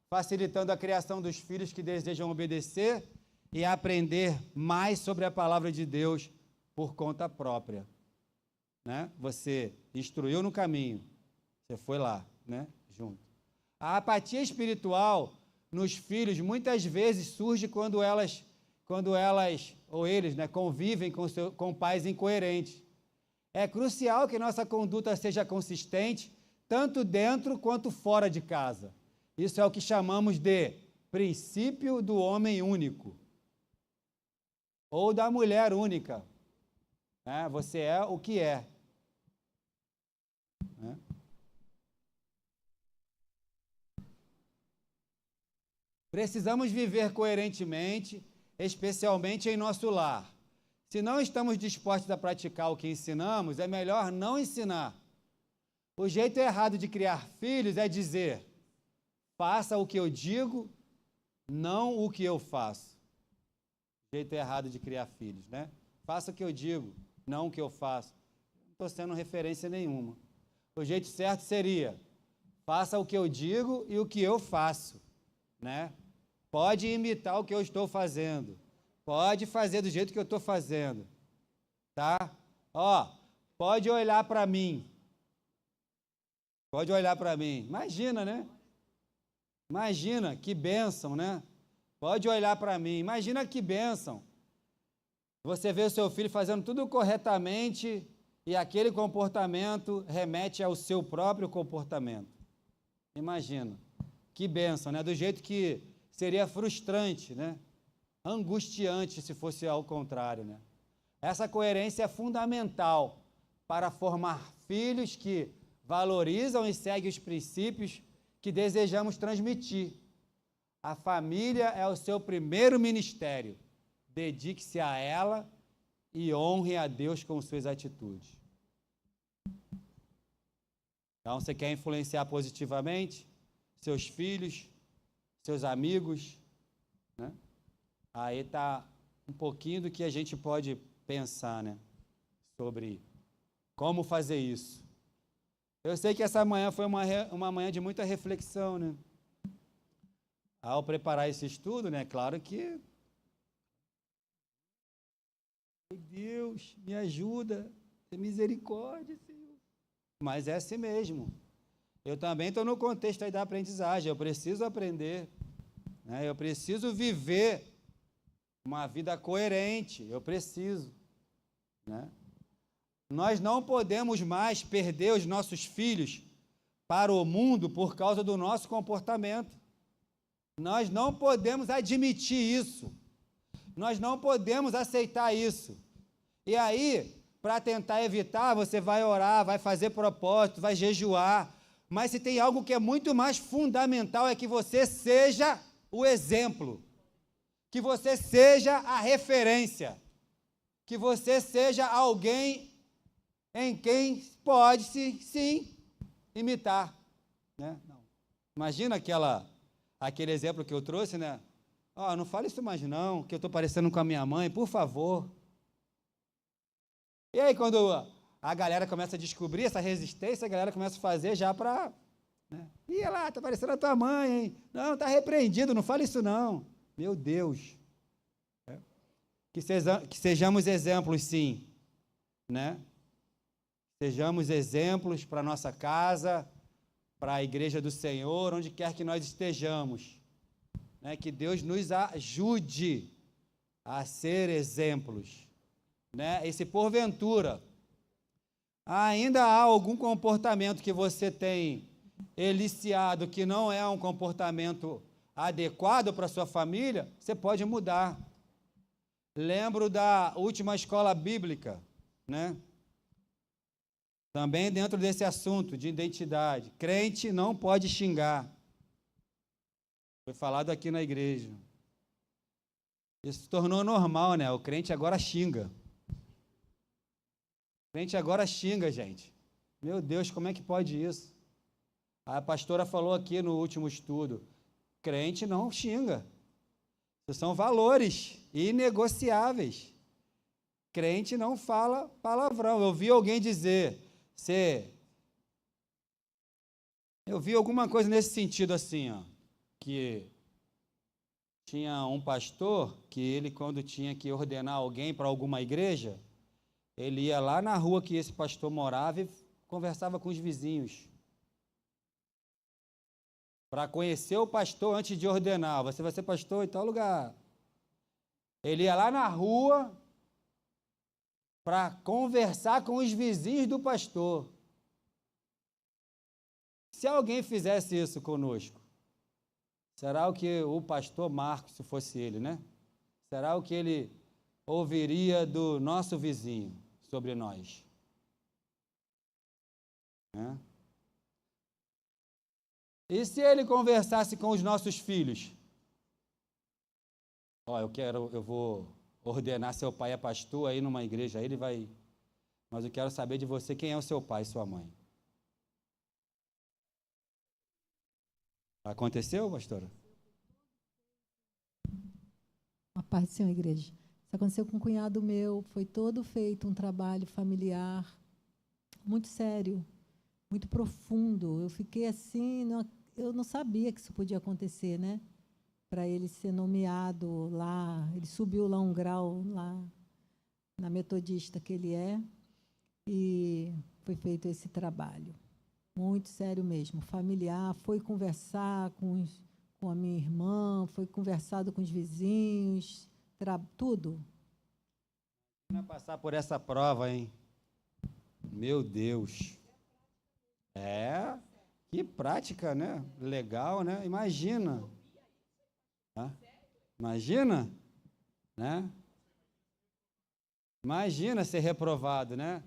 facilitando a criação dos filhos que desejam obedecer e aprender mais sobre a palavra de Deus por conta própria. Né? Você instruiu no caminho, você foi lá, né? Junto. A apatia espiritual nos filhos muitas vezes surge quando elas ou eles, né, convivem com pais incoerentes. É crucial que nossa conduta seja consistente, tanto dentro quanto fora de casa. Isso é o que chamamos de princípio do homem único, ou da mulher única. Você é o que é. Precisamos viver coerentemente, especialmente em nosso lar. Se não estamos dispostos a praticar o que ensinamos, é melhor não ensinar. O jeito errado de criar filhos é dizer: faça o que eu digo, não o que eu faço. O jeito errado de criar filhos, né? Faça o que eu digo, não o que eu faço. Não estou sendo referência nenhuma. O jeito certo seria: faça o que eu digo e o que eu faço, né? Pode imitar o que eu estou fazendo. Pode fazer do jeito que eu estou fazendo, tá? Ó, pode olhar para mim. Pode olhar para mim. Imagina, né? Imagina que bênção, né? Pode olhar para mim. Imagina que bênção. Você vê o seu filho fazendo tudo corretamente e aquele comportamento remete ao seu próprio comportamento. Imagina. Que bênção, né? Do jeito que seria frustrante, né? Angustiante se fosse ao contrário, né? Essa coerência é fundamental para formar filhos que valorizam e seguem os princípios que desejamos transmitir. A família é o seu primeiro ministério. Dedique-se a ela e honre a Deus com suas atitudes. Então, você quer influenciar positivamente seus filhos, seus amigos, né? Aí está um pouquinho do que a gente pode pensar, né? Sobre como fazer isso. Eu sei que essa manhã foi uma manhã de muita reflexão, né? Ao preparar esse estudo, né? Claro que... Meu Deus, me ajuda, tem misericórdia, Senhor. Mas é assim mesmo. Eu também estou no contexto aí da aprendizagem, eu preciso aprender, né? Eu preciso viver uma vida coerente, eu preciso, né? Nós não podemos mais perder os nossos filhos para o mundo por causa do nosso comportamento. Nós não podemos admitir isso. Nós não podemos aceitar isso. E aí, para tentar evitar, você vai orar, vai fazer propósito, vai jejuar. Mas se tem algo que é muito mais fundamental, é que você seja o exemplo. Que você seja a referência. Que você seja alguém em quem pode-se, sim, imitar, né? Não. Imagina aquele exemplo que eu trouxe, né? Ó, não fale isso mais não, que eu estou parecendo com a minha mãe, por favor. E aí, quando a galera começa a descobrir essa resistência, a galera começa a fazer já para... né? Ih, olha lá, está parecendo a tua mãe, hein? Não, está repreendido, não fale isso não. Meu Deus. É. Que sejamos exemplos, sim, né? Sejamos exemplos para a nossa casa, para a igreja do Senhor, onde quer que nós estejamos. Né? Que Deus nos ajude a ser exemplos. Né? E se porventura ainda há algum comportamento que você tem eliciado que não é um comportamento adequado para a sua família, você pode mudar. Lembro da última escola bíblica, né? Também dentro desse assunto de identidade. Crente não pode xingar. Foi falado aqui na igreja. Isso se tornou normal, né? O crente agora xinga. O crente agora xinga, gente. Meu Deus, como é que pode isso? A pastora falou aqui no último estudo. Crente não xinga. Isso são valores inegociáveis. Crente não fala palavrão. Eu vi alguém dizer... Eu vi alguma coisa nesse sentido assim, ó, que tinha um pastor que ele, quando tinha que ordenar alguém para alguma igreja, ele ia lá na rua que esse pastor morava e conversava com os vizinhos para conhecer o pastor antes de ordenar. Você vai ser pastor em tal lugar. Ele ia lá na rua para conversar com os vizinhos do pastor. Se alguém fizesse isso conosco, será o que o pastor Marcos, se fosse ele, né? Será o que ele ouviria do nosso vizinho sobre nós? Né? E se ele conversasse com os nossos filhos? Ó, eu vou ordenar seu pai a pastor aí numa igreja, aí ele vai... Mas eu quero saber de você quem é o seu pai e sua mãe. Aconteceu, pastora? A paz do Senhor, igreja. Isso aconteceu com um cunhado meu, foi todo feito um trabalho familiar muito sério, muito profundo. Eu fiquei assim, eu não sabia que isso podia acontecer, né? Para ele ser nomeado lá, ele subiu lá um grau, lá na metodista que ele é, e foi feito esse trabalho. Muito sério mesmo, familiar, foi conversar com a minha irmã, foi conversado com os vizinhos, tudo. Não vai passar por essa prova, hein? Meu Deus. É, que prática, né? Legal, né? Imagina. Tá? Imagina, né? Imagina ser reprovado, né?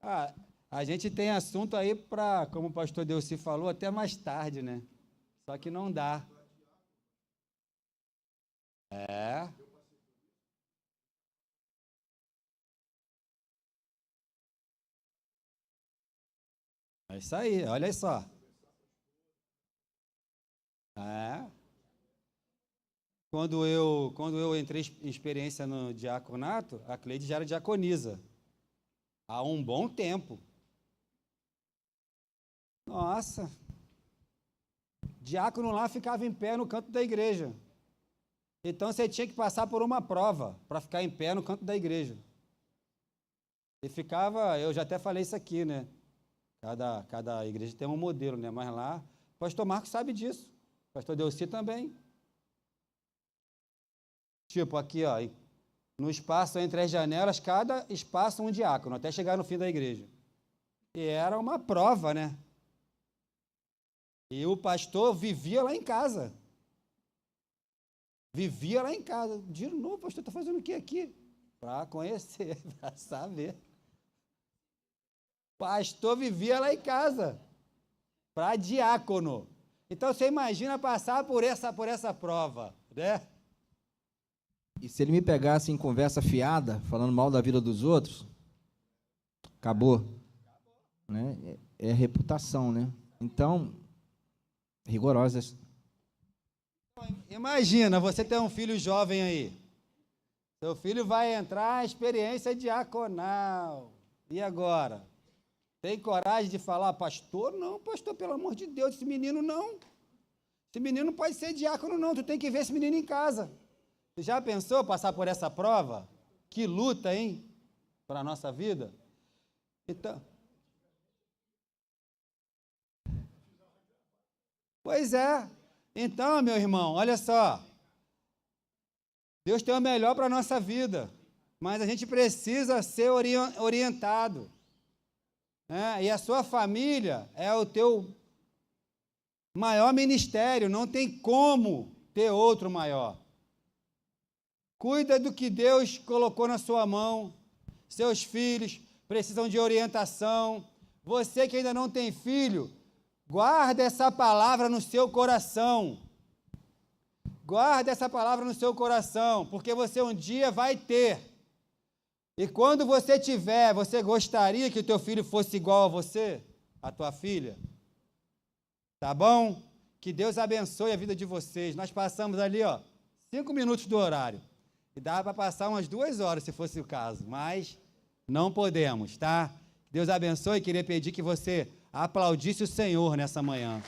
Ah, a gente tem assunto aí para, como o pastor Delci falou, até mais tarde, né? Só que não dá. É. É isso aí, olha só. É. Quando eu entrei em experiência no diaconato, a Cleide já era diaconisa. Há um bom tempo. Nossa. Diácono lá ficava em pé no canto da igreja. Então você tinha que passar por uma prova para ficar em pé no canto da igreja. E ficava, eu já até falei isso aqui, né? Cada igreja tem um modelo, né? Mas lá, o pastor Marcos sabe disso. O pastor Delci também. Tipo, aqui, ó, no espaço entre as janelas, cada espaço um diácono, até chegar no fim da igreja. E era uma prova, né? E o pastor vivia lá em casa. Vivia lá em casa. De novo, o pastor está fazendo o que aqui? Para conhecer, para saber. Pastor vivia lá em casa. Para diácono. Então, você imagina passar por essa prova, né? E se ele me pegasse em conversa fiada, falando mal da vida dos outros, acabou. Né? É reputação, né? Então, rigorosas. Imagina, você tem um filho jovem aí. Seu filho vai entrar em experiência diaconal. E agora? Tem coragem de falar, pastor? Não, pastor, pelo amor de Deus, esse menino não. Esse menino não pode ser diácono, não. Tu tem que ver esse menino em casa. Você já pensou passar por essa prova? Que luta, hein? Para a nossa vida? Então... Pois é. Então, meu irmão, olha só. Deus tem o melhor para a nossa vida, mas a gente precisa ser orientado. Né? E a sua família é o teu maior ministério, não tem como ter outro maior. Cuida do que Deus colocou na sua mão. Seus filhos precisam de orientação. Você que ainda não tem filho, guarda essa palavra no seu coração. Guarda essa palavra no seu coração, porque você um dia vai ter. E quando você tiver, você gostaria que o teu filho fosse igual a você, a tua filha? Tá bom? Que Deus abençoe a vida de vocês. Nós passamos ali, 5 minutos do horário. E dava para passar umas 2 horas, se fosse o caso, mas não podemos, tá? Deus abençoe. Queria pedir que você aplaudisse o Senhor nessa manhã.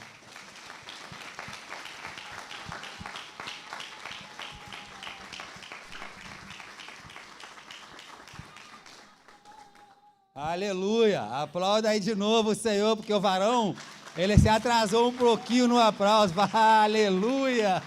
Aleluia! Aplauda aí de novo o Senhor, porque o varão, ele se atrasou um pouquinho no aplauso. Aleluia!